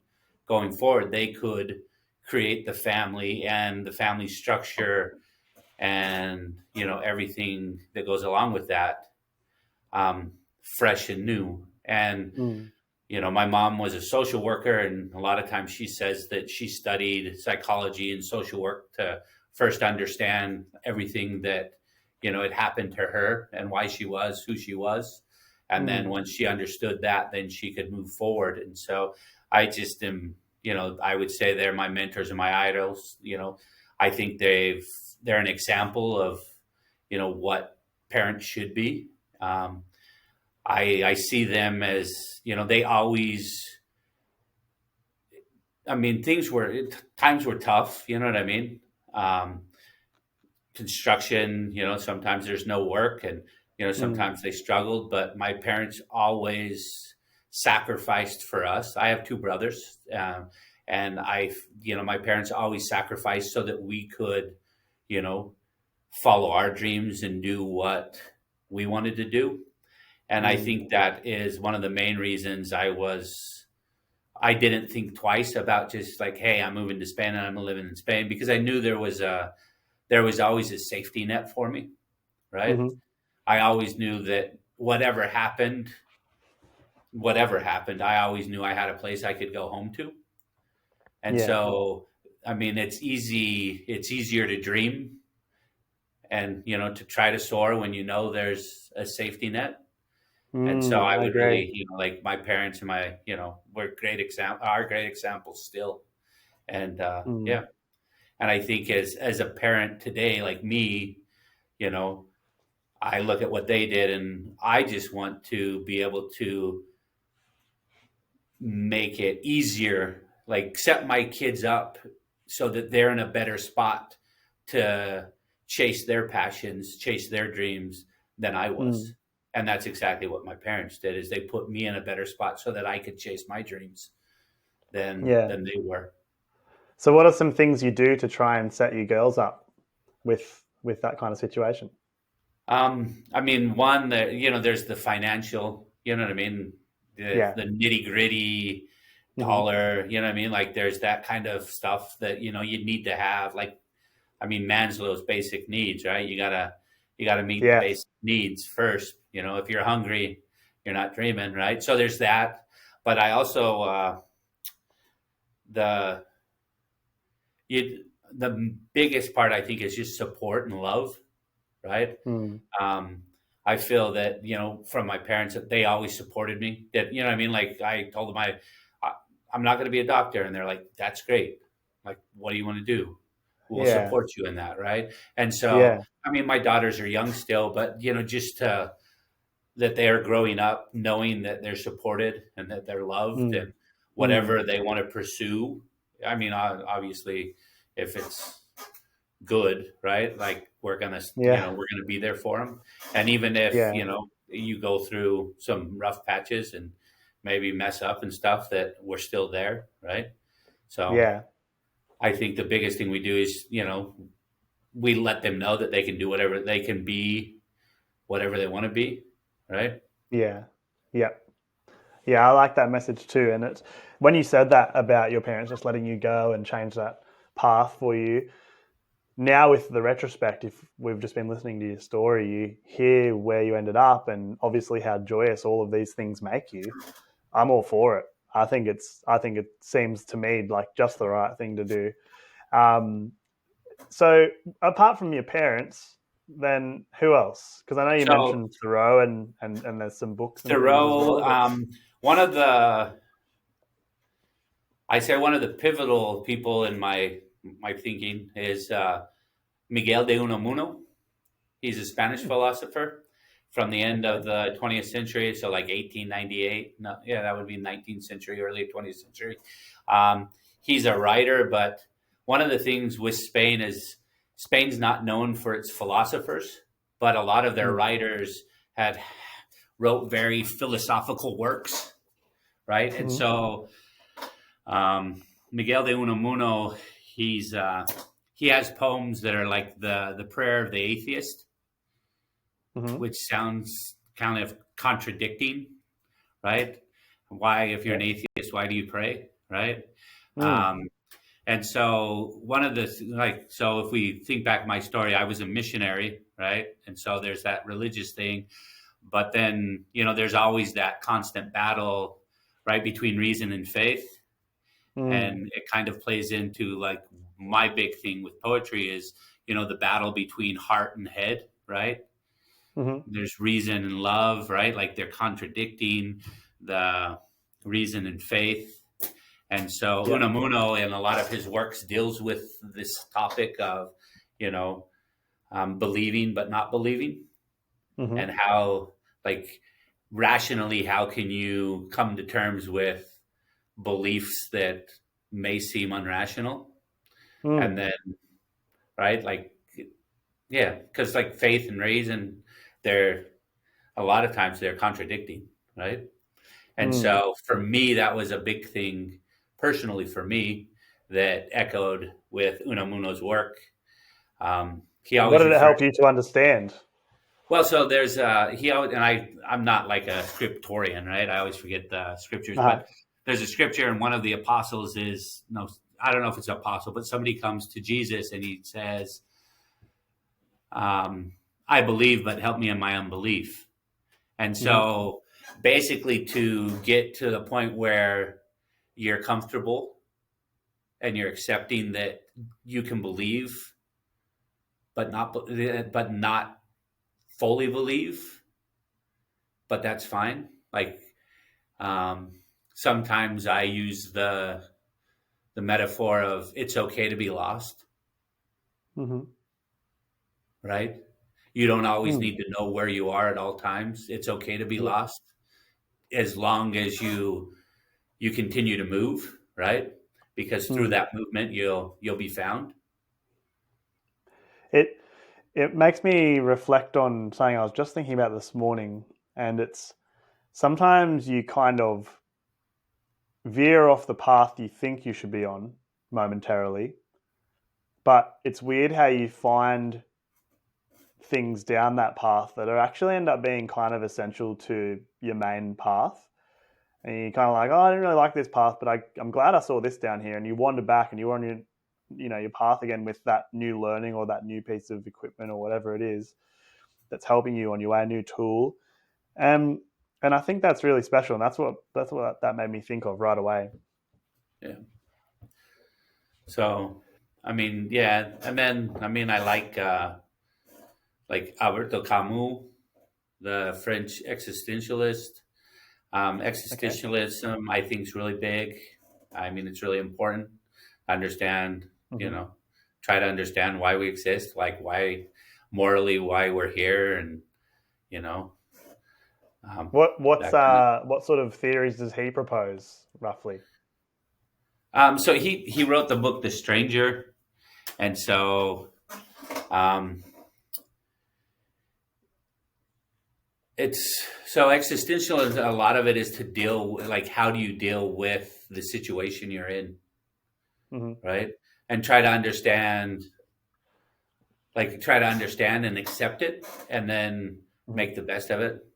going forward. They could create the family and the family structure and everything that goes along with that, fresh and new. And Mm. my mom was a social worker, and a lot of times she says that she studied psychology and social work to first understand everything that had happened to her and why she was who she was. And then Mm. once she understood that, then she could move forward. And so I just am, I would say they're my mentors and my idols. I think they're an example of what parents should be. I see them as, they always, I mean, times were tough, you know what I mean? Um, Construction, sometimes there's no work, and, Mm. sometimes they struggled, but my parents always sacrificed for us. I have two brothers, and my parents always sacrificed so that we could, you know, follow our dreams and do what we wanted to do. And I Mm. think that is one of the main reasons I didn't think twice about just like, hey, I'm moving to Spain and I'm living in Spain, because I knew there was always a safety net for me, right? Hmm. I always knew that whatever happened, I always knew I had a place I could go home to. And Yeah. so, I mean, it's easier to dream and, to try to soar when there's a safety net. And so Mm. I I would agree. really, like my parents and were are great examples still. And Mm. yeah. And I think as a parent today, like me, you know, I look at what they did and I just want to be able to make it easier, like set my kids up so that they're in a better spot to chase their passions, chase their dreams than I Mm. was. And that's exactly what my parents did, is they put me in a better spot so that I could chase my dreams Yeah. than they were. So, what are some things you do to try and set you girls up with that kind of situation? I mean, one that there's the financial, you know what I mean, Yeah. the nitty gritty Hmm. dollar, you know what I mean. Like there's that kind of stuff that you need to have. Like, I mean, Maslow's basic needs, right? You gotta meet the Yes. basic needs first. If you're hungry, you're not dreaming, right? So there's that. But I also the you the biggest part I think is just support and love, right? Mm. Um, I feel that from my parents, that they always supported me. That what I mean. Like I told them, I I'm not going to be a doctor, and they're like, "That's great. Like, what do you want to do? We'll Yeah. support you in that, right?" And so, Yeah. I mean, my daughters are young still, but just that they are growing up knowing that they're supported and that they're loved, Mm. and Mm. whatever they want to pursue. I mean, obviously, if it's good, right? Like Yeah. we're gonna be there for them. And even if, Yeah. you go through some rough patches and maybe mess up and stuff, that we're still there, right? So Yeah. I think the biggest thing we do is, we let them know that they can do whatever they can be, whatever they want to be, right? Yeah. Yeah. Yeah. I like that message too. And it's when you said that about your parents just letting you go and change that path for you. Now, with the retrospect, if we've just been listening to your story, you hear where you ended up, and obviously how joyous all of these things make you. I'm all for it. I think it seems to me like just the right thing to do. Um, so, apart from your parents, then who else? Because I know you So mentioned Thoreau, and there's some books and things as Thoreau, well. But one of the I say one of the pivotal people in my thinking is Miguel de Unamuno. He's a Spanish philosopher from the end okay, of the 20th century, so like 1898. No, yeah, that would be 19th century, early 20th century. Um, he's a writer, but one of the things with Spain is Spain's not known for its philosophers. but a lot of their Mm. writers had wrote very philosophical works, right? And Mm-hmm. so Miguel de Unamuno, he has poems that are like the prayer of the atheist, Mm-hmm. which sounds kind of contradicting, right? Why, if you're Yeah. an atheist, why do you pray, right? Mm. Um, and so one of the so if we think back my story, I was a missionary, right? And so there's that religious thing, but then there's always that constant battle, right, between reason and faith, Mm. and it kind of plays into like my big thing with poetry is the battle between heart and head, right? Mm-hmm. There's reason and love, right? Like they're contradicting the reason and faith. And so Yeah. Unamuno in a lot of his works deals with this topic of, you know, believing but not believing, Mm-hmm. and how, like, rationally, how can you come to terms with beliefs that may seem unrational? And Mm. then, right, like, yeah, because like faith and reason, they're a lot of times they're contradicting, right? And Mm. so for me, that was a big thing personally for me that echoed with Unamuno's work. He What always did it referred, help you to understand? well, so there's, he always, and I'm not like a scriptorian, right? I always forget the scriptures, Uh-huh. but there's a scripture, and one of the apostles is, no, I don't know if it's an apostle, but somebody comes to Jesus and he says, I believe, but help me in my unbelief. And Mm-hmm. so basically to get to the point where you're comfortable and you're accepting that you can believe, but not fully believe, but that's fine. Like, um, sometimes I use the metaphor of it's okay to be lost, Mm-hmm. right? You don't always Mm. need to know where you are at all times. It's okay to be Yeah. lost as long as you continue to move, right? Because through Mm. that movement you'll be found. It it makes me reflect on something I was just thinking about this morning, and it's sometimes you kind of veer off the path you think you should be on momentarily, but it's weird how you find things down that path that are actually end up being kind of essential to your main path. And you're kind of like, oh, I didn't really like this path, but I'm glad I saw this down here. And you wander back and you're on your path again with that new learning or that new piece of equipment or whatever it is that's helping you on your way, a new tool. And and I think that's really special. And that's what that made me think of right away. Yeah. So, I mean, yeah, and then I mean, I like Alberto Camus, the French existentialist. Okay. Existentialism, I think, is really big. I mean, it's really important to understand, you Mm-hmm. know, try to understand why we exist, like why morally why we're here, and you know, um, What's that kind of. what sort of theories does he propose roughly? So he wrote the book The Stranger, and so um, it's so existential. A lot of it is to deal, like, how do you deal with the situation you're in, Mm-hmm. right? And try to understand and accept it, and then Mm-hmm. make the best of it.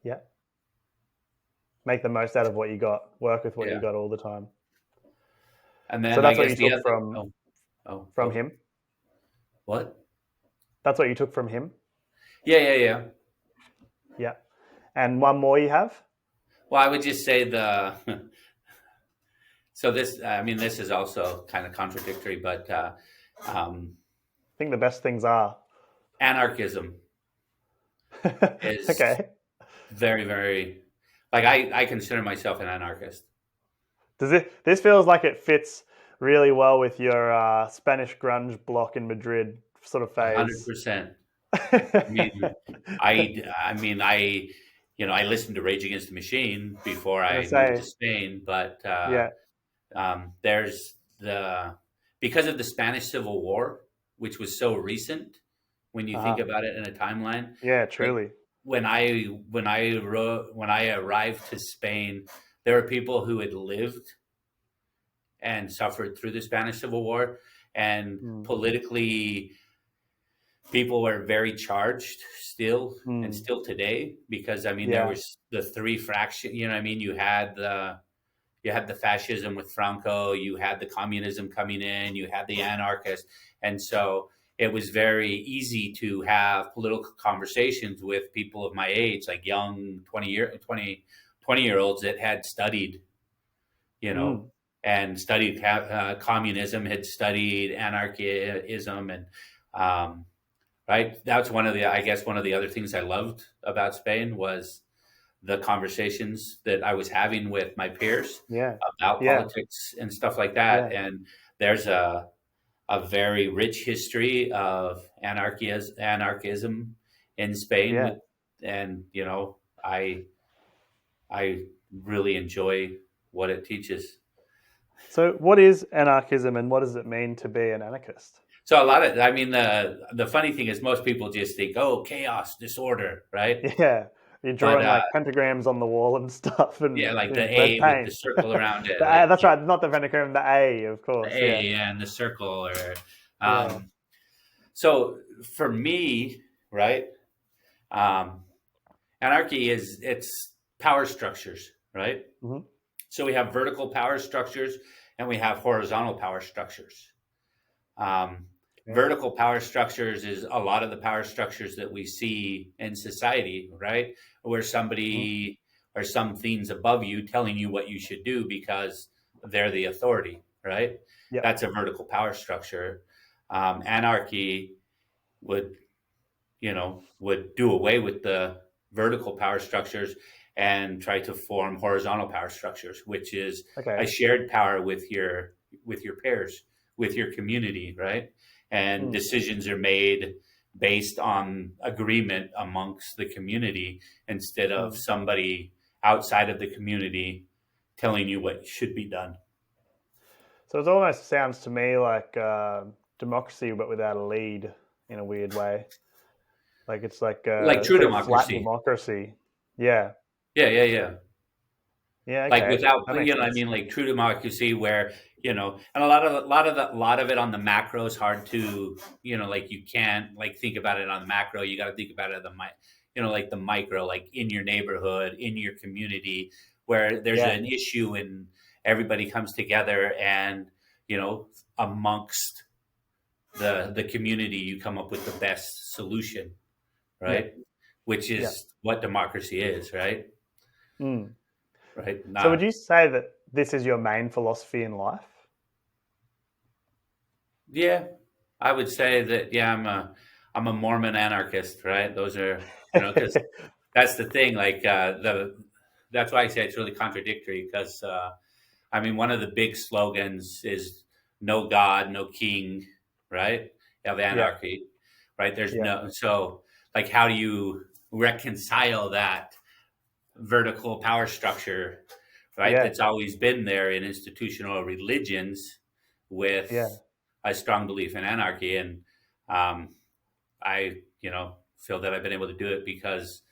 Yeah. Make the most out of what you got. Work with what you Yeah, got all the time. and So then I that's what guess you the took other. Oh, oh, from go. him. What? That's what you took from him. Yeah, yeah, yeah. Yeah. And one more you have. Well, I would just say the. So this, I mean, this is also kind of contradictory, but um, I think the best things are. anarchism is Okay. very, very, like, I consider myself an anarchist. Does it? This feels like it fits really well with your Spanish grunge block in Madrid sort of phase. 100%. I mean, I'm I listened to Rage Against the Machine before gonna I moved to say, Spain, but yeah. there's because of the Spanish Civil War, which was so recent, when you think Uh-huh. about it in a timeline. Yeah, Like truly. when I arrived to Spain, there were people who had lived and suffered through the Spanish Civil War, and Mm. politically, people were very charged still, and Mm. still today, because I mean there Yeah. was the three fraction. You know, what I mean, you had the fascism with Franco, you had the communism coming in, you had the anarchists, and so it was very easy to have political conversations with people of my age, like young 20 year olds that had studied, you know, Mm. and studied communism, had studied anarchism, and um, right. That's one of the, I guess, one of the other things I loved about Spain was the conversations that I was having with my peers Yeah. about Yeah. politics and stuff like that. Yeah. And there's a very rich history of anarchism in Spain Yeah. with, and you know, I really enjoy what it teaches. So what is anarchism and what does it mean to be an anarchist? So a lot of, I mean, the funny thing is most people just think, oh, chaos, disorder, right? Yeah. You're But drawing like pentagrams on the wall and stuff yeah, and like the red A with the paint. circle around it, The A, like that's right, not the pentagram, the A, of the course. Yeah. A and the circle, or Yeah. um, so for me, right? Um, Anarchy is it's power structures, right? Hmm. So we have vertical power structures and we have horizontal power structures. Um, Okay. Vertical power structures is a lot of the power structures that we see in society, right? Where Hmm. somebody or some things above you telling you what you should do because they're the authority, right? Yep. That's a vertical power structure. Anarchy would, would do away with the vertical power structures and try to form horizontal power structures, which is a Okay. shared power with your peers, with your community, right? And Mm. decisions are made based on agreement amongst the community instead of Mm. somebody outside of the community telling you what should be done. So it almost sounds to me like democracy, but without a lead in a weird way. Like it's like Like a true pretty flat democracy. democracy. Yeah. Yeah, yeah, yeah. Yeah. Like Okay. without, That makes I sense. mean, like true democracy where, and a lot of it on the macro is hard to, like you can't like think about it on the macro. You got to think about it on the like the micro, like in your neighborhood, in your community, where there's Yeah. an issue and everybody comes together and, amongst the community, you come up with the best solution, Yeah. right? Which Yeah. is what democracy is, right? Mm. Right. So would Not you say that this is your main philosophy in life? Yeah, I would say that. Yeah, I'm a Mormon anarchist, right? Those are because that's the thing. Like that's why I say it's really contradictory. Because I mean, one of the big slogans is "No God, no King," right? Of Yeah. anarchy, right? There's Yeah. no so like how do you reconcile that vertical power structure, right? Yeah. That's always been there in institutional religions with Yeah. a strong belief in anarchy. And um, I, feel that I've been able to do it because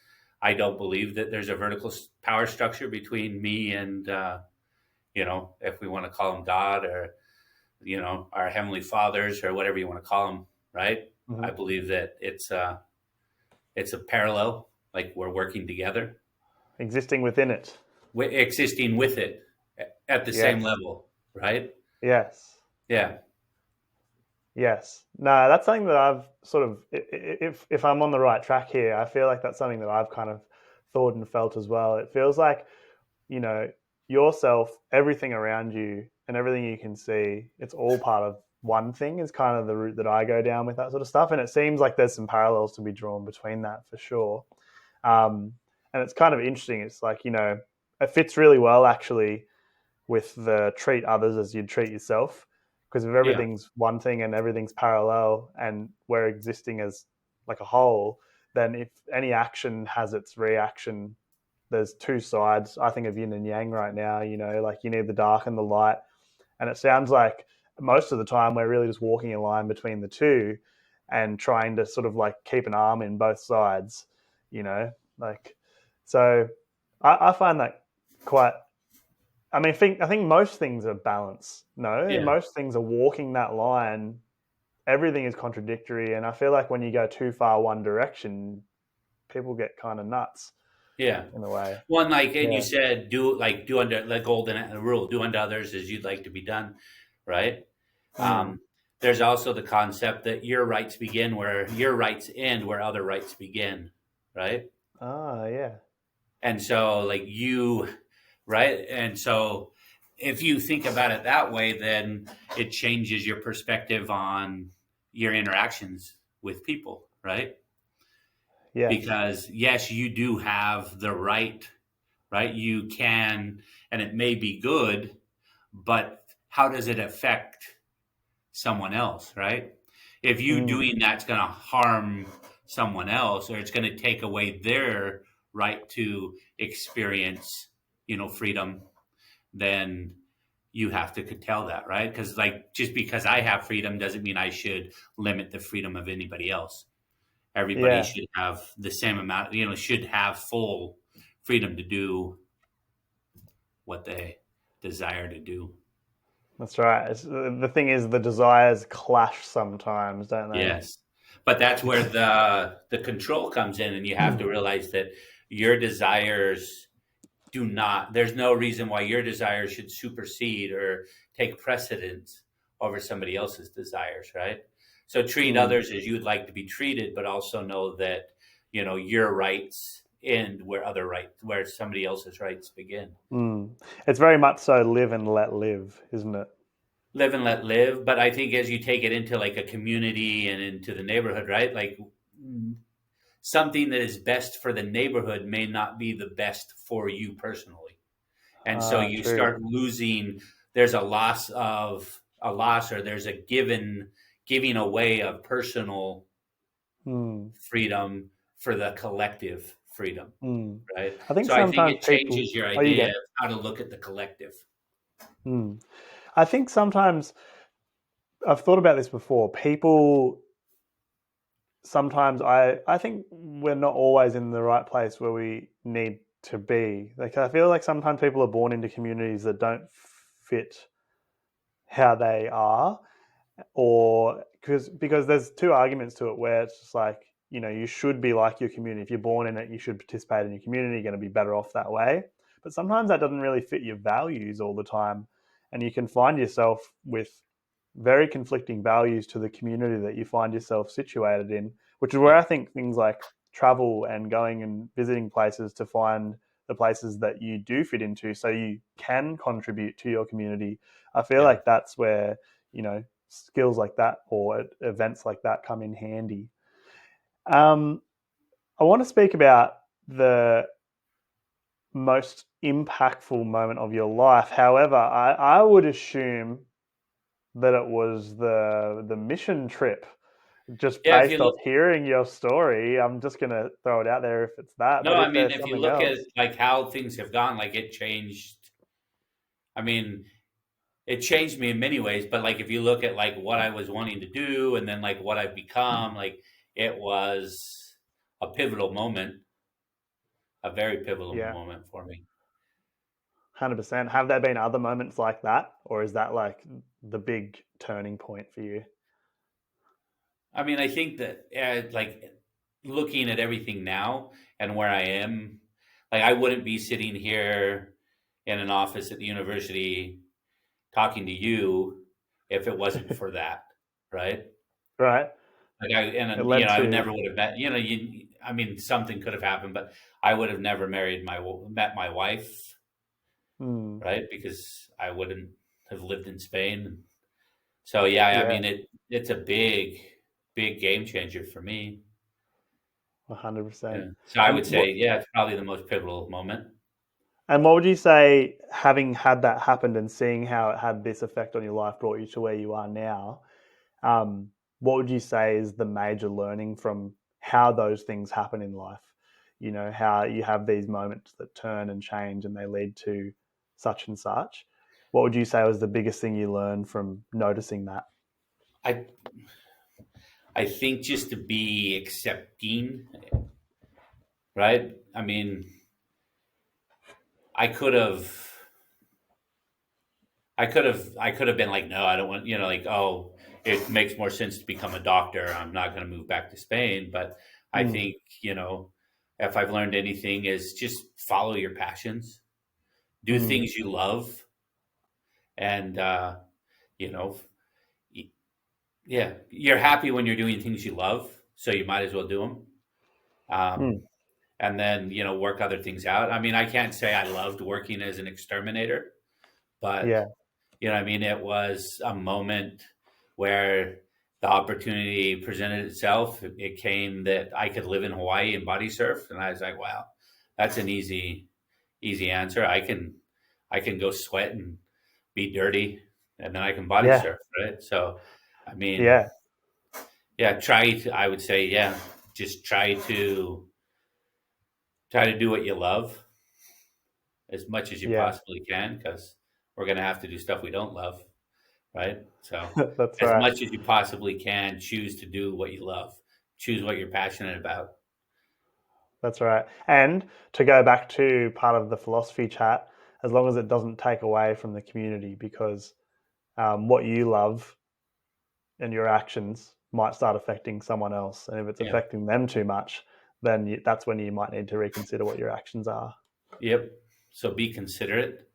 I don't believe that there's a vertical power structure between me and, if we want to call them God or, our heavenly fathers or whatever you want to call them, right? I Hmm. believe that it's a parallel, like we're working together Existing within it. existing with it at the same Yes. level, right? Yes. Yeah, Yes. No, that's something that I've sort of, if I'm on the right track here, I feel like that's something that I've kind of thought and felt as well. It feels like, you know, yourself, everything around you, and everything you can see, it's all part of one thing, is kind of the route that I go down with that sort of stuff. And it seems like there's some parallels to be drawn between that for sure. Um, and it's kind of interesting. It's like, it fits really well actually with the treat others as you'd treat yourself. Because if yeah, everything's one thing and everything's parallel and we're existing as like a whole, then if any action has its reaction, there's two sides, I think, of yin and yang right now, like you need the dark and the light. And it sounds like most of the time we're really just walking a line between the two. and trying to sort of like keep an arm in both sides, like, so I find that quite, I think most things are balance. No, Yeah. most things are walking that line. Everything is contradictory, and I feel like when you go too far one direction, people get kind of nuts Yeah. in a way. One like, and you Yeah. said do under the golden rule, do unto others as you'd like to be done, right? Mm. There's also the concept that your rights begin where your rights end, where other rights begin, right? Ah, yeah. And so, like you, right? And so, if you think about it that way, then it changes your perspective on your interactions with people, right? Yes. Because yes, you do have the right? You can, and it may be good, but how does it affect someone else, right? If you Mm. doing that's going to harm someone else, or it's going to take away their right to experience, freedom, then you have to tell that, right? Because like just because I have freedom doesn't mean I should limit the freedom of anybody else. Everybody Yeah, should have the same amount, should have full freedom to do what they desire to do. that's right. The thing is, the desires clash sometimes, don't they? Yes. But that's where the control comes in, and you have to realize that your desires do not, there's no reason why your desires should supersede or take precedence over somebody else's desires, right? So treat Mm. others as you would like to be treated, but also know that, your rights end where somebody else's rights begin. Mm. It's very much so live and let live, isn't it? Live and let live. But I think as you take it into like a community and into the neighborhood, right? Like something that is best for the neighborhood may not be the best for you personally. And so Ah, you true. start losing, there's a loss, or there's a giving away of personal Mm. freedom for the collective freedom, Mm. right? I think So I think sometimes it people. changes your Oh, you idea go. of how to look at the collective. Mm. I think sometimes I've thought about this before. People sometimes I think we're not always in the right place where we need to be. Like I feel like sometimes people are born into communities that don't fit how they are, or because there's two arguments to it where it's just like, you should be like your community. If you're born in it, you should participate in your community. You're going to be better off that way. But sometimes that doesn't really fit your values all the time, and you can find yourself with very conflicting values to the community that you find yourself situated in, which is where Yeah, I think things like travel and going and visiting places to find the places that you do fit into so you can contribute to your community. I feel yeah. like that's where, skills like that or events like that come in handy. Um, I want to speak about the most impactful moment of your life. However, I would assume that it was the mission trip. Just Yeah, if you based off look, hearing your story, I'm just gonna throw it out there if it's that. no, But I if mean, there's if you something look at else, like how things have gone, like it changed. I mean, it changed me in many ways, but like if you look at like what I was wanting to do and then like what I've become, like it was a pivotal moment, a very pivotal yeah, moment for me. 100%. Have there been other moments like that, or is that like the big turning point for you? I mean, I think that like looking at everything now and where I am, like I wouldn't be sitting here in an office at the university talking to you if it wasn't for that, right? Right? Like It and led I to. never would have met, I mean, something could have happened, but I would have never met my wife, Hmm, right? Because I wouldn't have lived in Spain. So yeah, I yeah, mean, it's a big game changer for me. 100%. Yeah. So I And would say, yeah, it's probably the most pivotal moment. what would you say, having had that happened and seeing how it had this effect on your life, brought you to where you are now? Um, what would you say is the major learning from how those things happen in life? How you have these moments that turn and change and they lead to such and such. What would you say was the biggest thing you learned from noticing that? I I think just to be accepting, right? I mean, I could have, I could have been like, no, I don't want, like, oh, it makes more sense to become a doctor. I'm not going to move back to Spain. But I Mm. think, if I've learned anything is just follow your passions, do Mm. things you love, and, you know, yeah, you're happy when you're doing things you love, so you might as well do them. Um, Mm. and then work other things out. I mean, I can't say I loved working as an exterminator, but Yeah. I mean, it was a moment where the opportunity presented itself. It came that I could live in Hawaii and body surf, and I was like, wow, that's an easy answer. I can go sweat and be dirty, and then I can body Yeah. surf, right? So, I mean, Yeah. yeah, I would say, yeah, just try to do what you love as much as you Yeah. possibly can, because we're going to have to do stuff we don't love, right? So, That's as right. much as you possibly can, choose to do what you love, choose what you're passionate about. That's right. And to go back to part of the philosophy chat, as long as it doesn't take away from the community, because what you love and your actions might start affecting someone else. And if it's Yeah. affecting them too much, then that's when you might need to reconsider what your actions are. Yep. So be considerate.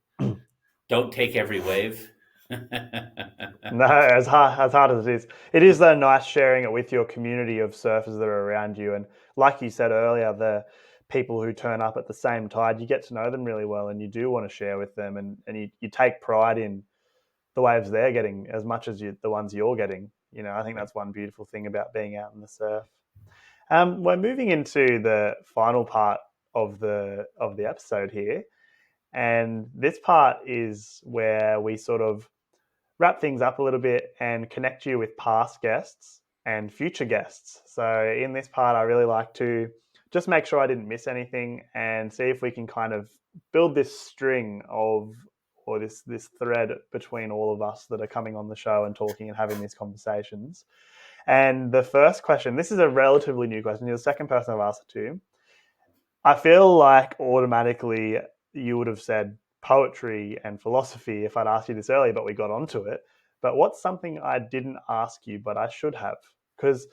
Don't take every wave. No, as hard as it is though nice sharing it with your community of surfers that are around you. And like you said earlier, the people who turn up at the same tide, you get to know them really well, and you do want to share with them, and you take pride in the waves they're getting as much as the ones you're getting. I think that's one beautiful thing about being out in the surf. We're moving into the final part of the episode here, and this part is where we sort of wrap things up a little bit and connect you with past guests and future guests. So in this part, I really like to just make sure I didn't miss anything and see if we can kind of build this string of or this thread between all of us that are coming on the show and talking and having these conversations. And the first question, this is a relatively new question. You're the second person I've asked it to. I feel like automatically you would have said poetry and philosophy if I'd asked you this earlier, but we got onto it. But what's something I didn't ask you, but I should have? Because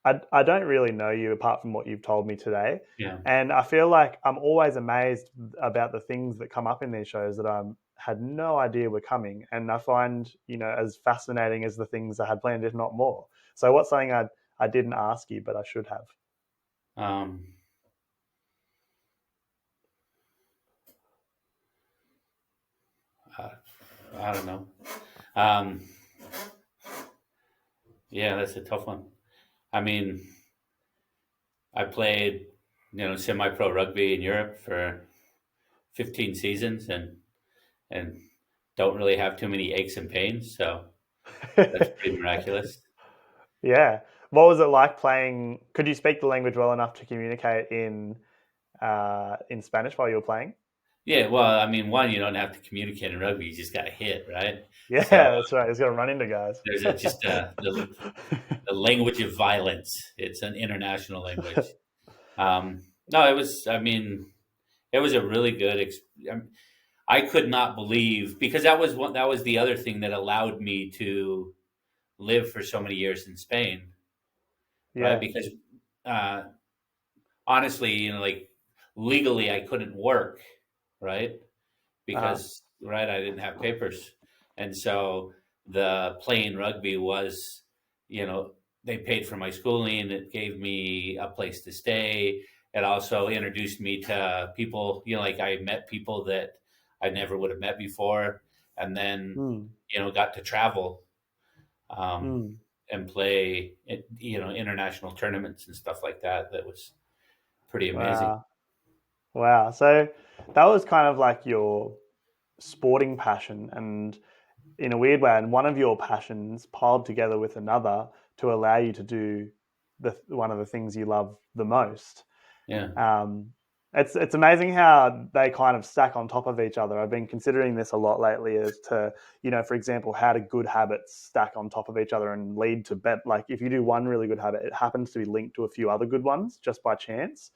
I don't really know you apart from what you've told me today. Yeah. And I feel like I'm always amazed about the things that come up in these shows that I had no idea were coming. And I find, as fascinating as the things I had planned, if not more. So what's something I didn't ask you, but I should have? Um, uh, I don't know. Um, yeah, that's a tough one. I mean, I played, semi-pro rugby in Europe for 15 seasons, and don't really have too many aches and pains. So that's pretty miraculous. Yeah. What was it like playing? Could you speak the language well enough to communicate in Spanish while you were playing? Yeah, well, I mean, one, you don't have to communicate in rugby; you just got to hit, right? Yeah, So that's right. He's got to run into guys. there's just the language of violence. It's an international language. No, it was. I mean, it was a really good. I could not believe, because that was one. That was the other thing that allowed me to live for so many years in Spain, right? Yeah. Because uh, honestly, like legally, I couldn't work, right? Uh, Because right, I didn't have papers, and so the playing rugby was, you know, they paid for my schooling. It gave me a place to stay. It also introduced me to people. Like I met people that I never would have met before, and then mm, got to travel, um, mm. and play, international tournaments and stuff like that. That was pretty amazing. Wow. Wow. So that was kind of like your sporting passion, and in a weird way, and one of your passions piled together with another to allow you to do one of the things you love the most. Yeah. Um, It's amazing how they kind of stack on top of each other. I've been considering this a lot lately as to, for example, how do good habits stack on top of each other and lead to like if you do one really good habit, it happens to be linked to a few other good ones just by chance.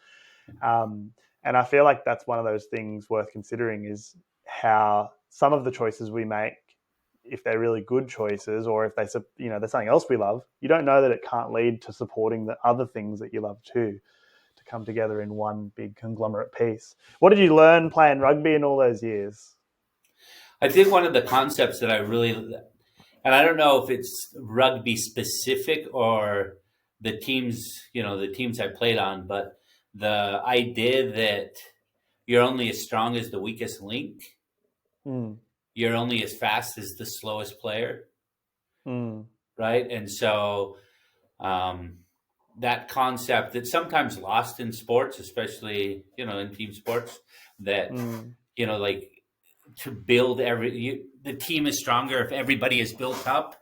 Um, and I feel like that's one of those things worth considering is how some of the choices we make, if they're really good choices or if there's something else we love, you don't know that it can't lead to supporting the other things that you love too, to come together in one big conglomerate piece. What did you learn playing rugby in all those years? I think one of the concepts that I really, and I don't know if it's rugby specific or the teams I played on, but the idea that you're only as strong as the weakest link, Mm, you're only as fast as the slowest player, mm, right? And so um, that concept that's sometimes lost in sports, especially in team sports, that mm. like to build the team is stronger if everybody is built up,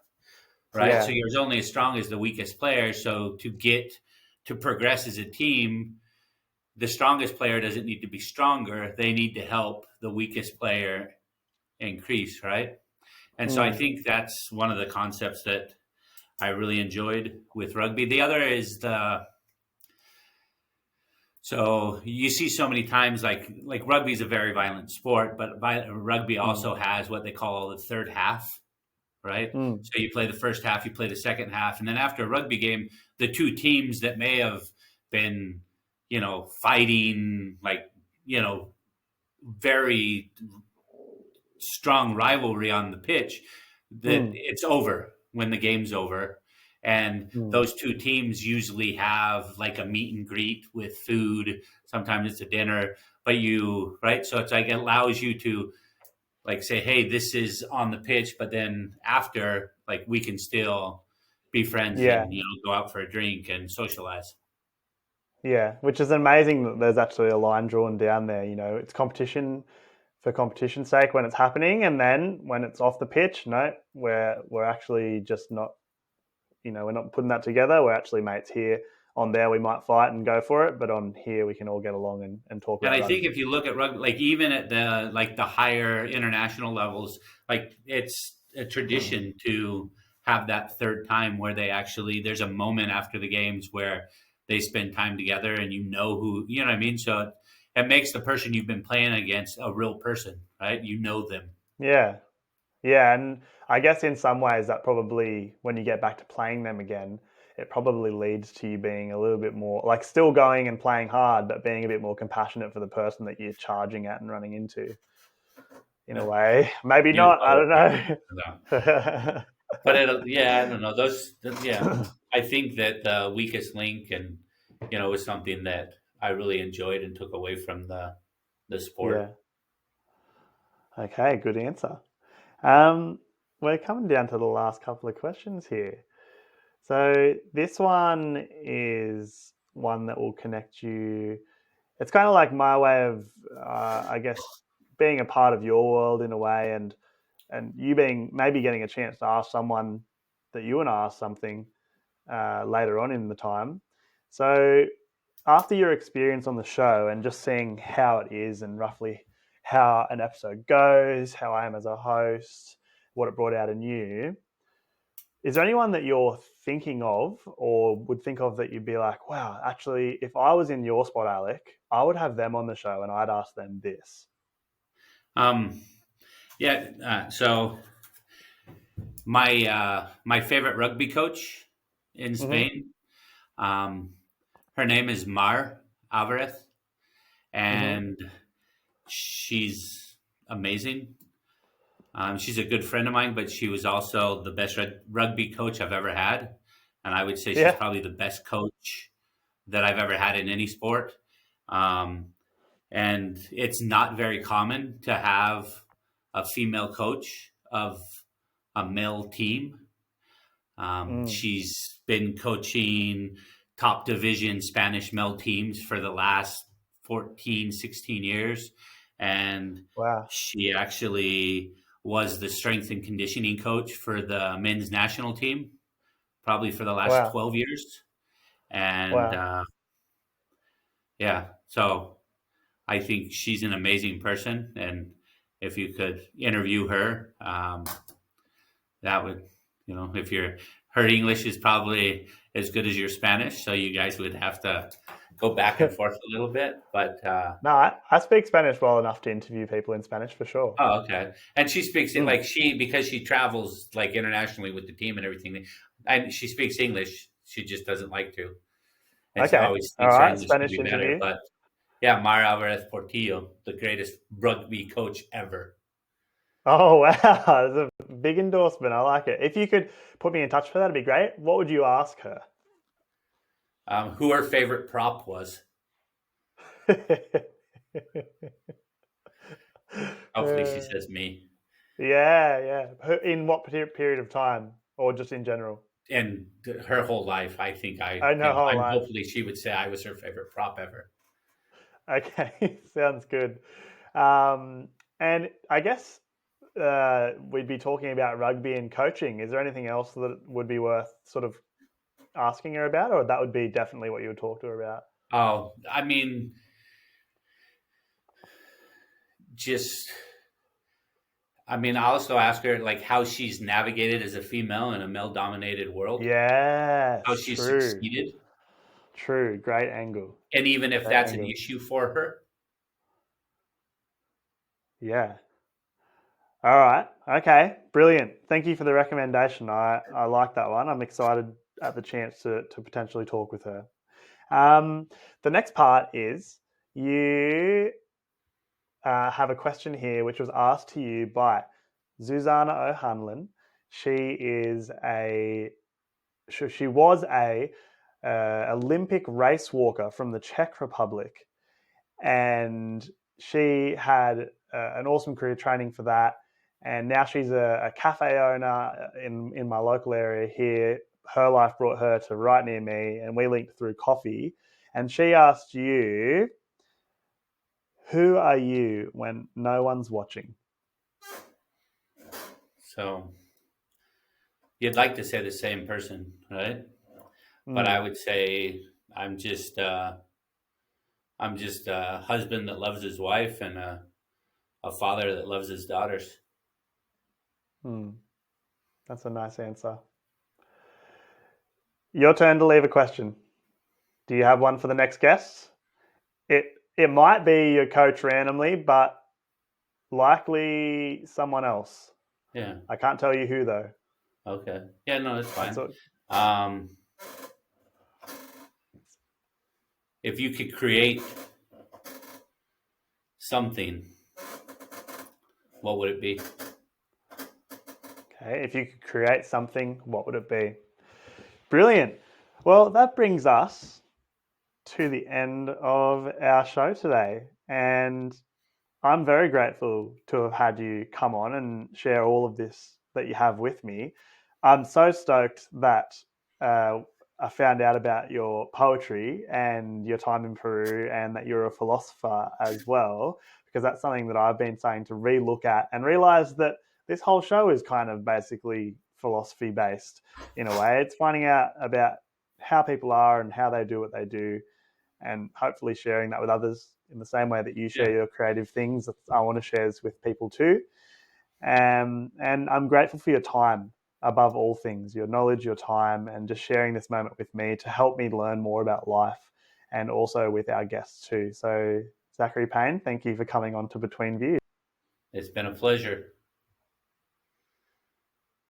right? So Yeah. you're only as strong as the weakest player. So to progress as a team, the strongest player doesn't need to be stronger. They need to help the weakest player increase, right? And so I Mm, think that's one of the concepts that I really enjoyed with rugby. The other is so you see so many times like rugby is a very violent sport, but rugby mm, also has what they call the third half, right? mm. So you play the first half, you play the second half, and then after a rugby game, the two teams that may have been, fighting like, very strong rivalry on the pitch, that Mm, it's over when the game's over. And mm. those two teams usually have like a meet and greet with food. Sometimes it's a dinner, right? So it's like it allows you to like say, hey, this is on the pitch, but then after, like we can still be friends Yeah, and go out for a drink and socialize. yeah. Which is amazing that there's actually a line drawn down there. It's competition for competition's sake when it's happening, and then when it's off the pitch, no, we're actually just not. We're not putting that together. We're actually mates here. On there, we might fight and go for it, but on here, we can all get along and talk And about I think rugby. if you look at rugby, like even at the higher international levels, like it's a tradition to have that third time where there's a moment after the games where they spend time together and who, you know what I mean? So it makes the person you've been playing against a real person, right? You know them. Yeah, yeah, and I guess in some ways that probably, when you get back to playing them again, it probably leads to you being a little bit more like still going and playing hard, but being a bit more compassionate for the person that you're charging at and running into. In a Yeah. way, maybe You not. I don't know. know. But yeah, I don't know. Yeah, I think that the weakest link and was something that I really enjoyed and took away from the Yeah. sport. Okay. Good answer. Um, we're coming down to the last couple of questions here. So this one is one that will connect you. It's kind of like my way of, I guess, being a part of your world in a way, and you being maybe getting a chance to ask someone that you and I asked something later on in the time. So after your experience on the show and just seeing how it is and roughly how an episode goes, how I am as a host, what it brought out in you, is there anyone that you're thinking of or would think of that you'd be like, wow, actually, if I was in your spot, Alec, I would have them on the show and I'd ask them this? Um, yeah. So my favorite rugby coach in Mm-hmm. Spain, um, her name is Mar Alvarez, Mm-hmm. and she's amazing. She's a good friend of mine, but she was also the best rugby coach I've ever had. And I would say she's Yeah. probably the best coach that I've ever had in any sport. Um, and it's not very common to have a female coach of a male team. Mm. She's been coaching top division Spanish male teams for the last 14, 16 years. And Wow. she actually was the strength and conditioning coach for the men's national team, probably for the last Wow. 12 years. And Wow. yeah, so I think she's an amazing person, and if you could interview her, that would, if her English is probably as good as your Spanish, so you guys would have to go back and forth a little bit. But No, I speak Spanish well enough to interview people in Spanish for sure. oh, okay. And she speaks it Mm. like because she travels like internationally with the team and everything. And she speaks English. She just doesn't like to, and so Okay, always all thinks her right, English could Spanish be better. interview. But yeah, Mar Alvarez Portillo, the greatest rugby coach ever. Oh, wow. That's a big endorsement. I like it. If you could put me in touch with her, that'd be great. What would you ask her? Who her favorite prop was. Hopefully she says me. Yeah. In what period of time, or just in general? And her whole life, I think I know whole life. hopefully she would say I was her favorite prop ever. Okay, sounds good. And I guess we'd be talking about rugby and coaching. Is there anything else that would be worth sort of asking her about, or that would be definitely what you would talk to her about? Oh, I mean, I also ask her like how she's navigated as a female in a male-dominated world. Yes, How she's true. succeeded. True, great angle. And even if Great that's angle. an issue for her. Yeah. All right. Okay. Brilliant. Thank you for the recommendation. I like that one. I'm excited at the chance to potentially talk with her. The next part is you have a question here which was asked to you by Susanna O'Hanlon. She was a Olympic race walker from the Czech Republic, and she had an awesome career training for that. And now she's a cafe owner in my local area here. Her life brought her to right near me, and we linked through coffee. And she asked you, who are you when no one's watching? So you'd like to say the same person, right? But I would say I'm just a husband that loves his wife and a father that loves his daughters. That's a nice answer. Your turn to leave a question. Do you have one for the next guest? It might be your coach randomly, but likely someone else. Yeah. I can't tell you who though. Okay. Yeah, no, that's fine. That's if you could create something, what would it be? Okay, if you could create something, what would it be? Brilliant. Well, that brings us to the end of our show today. And I'm very grateful to have had you come on and share all of this that you have with me. I'm so stoked that I found out about your poetry and your time in Peru, and that you're a philosopher as well, because that's something that I've been saying to relook at and realize that this whole show is kind of basically philosophy based in a way. It's finding out about how people are and how they do what they do, and hopefully sharing that with others in the same way that you share your creative things. I want to share this with people too. And I'm grateful for your time above all things, your knowledge, your time, and just sharing this moment with me to help me learn more about life, and also with our guests too. So Zachary Payne, thank you for coming on to Between Views. It's been a pleasure.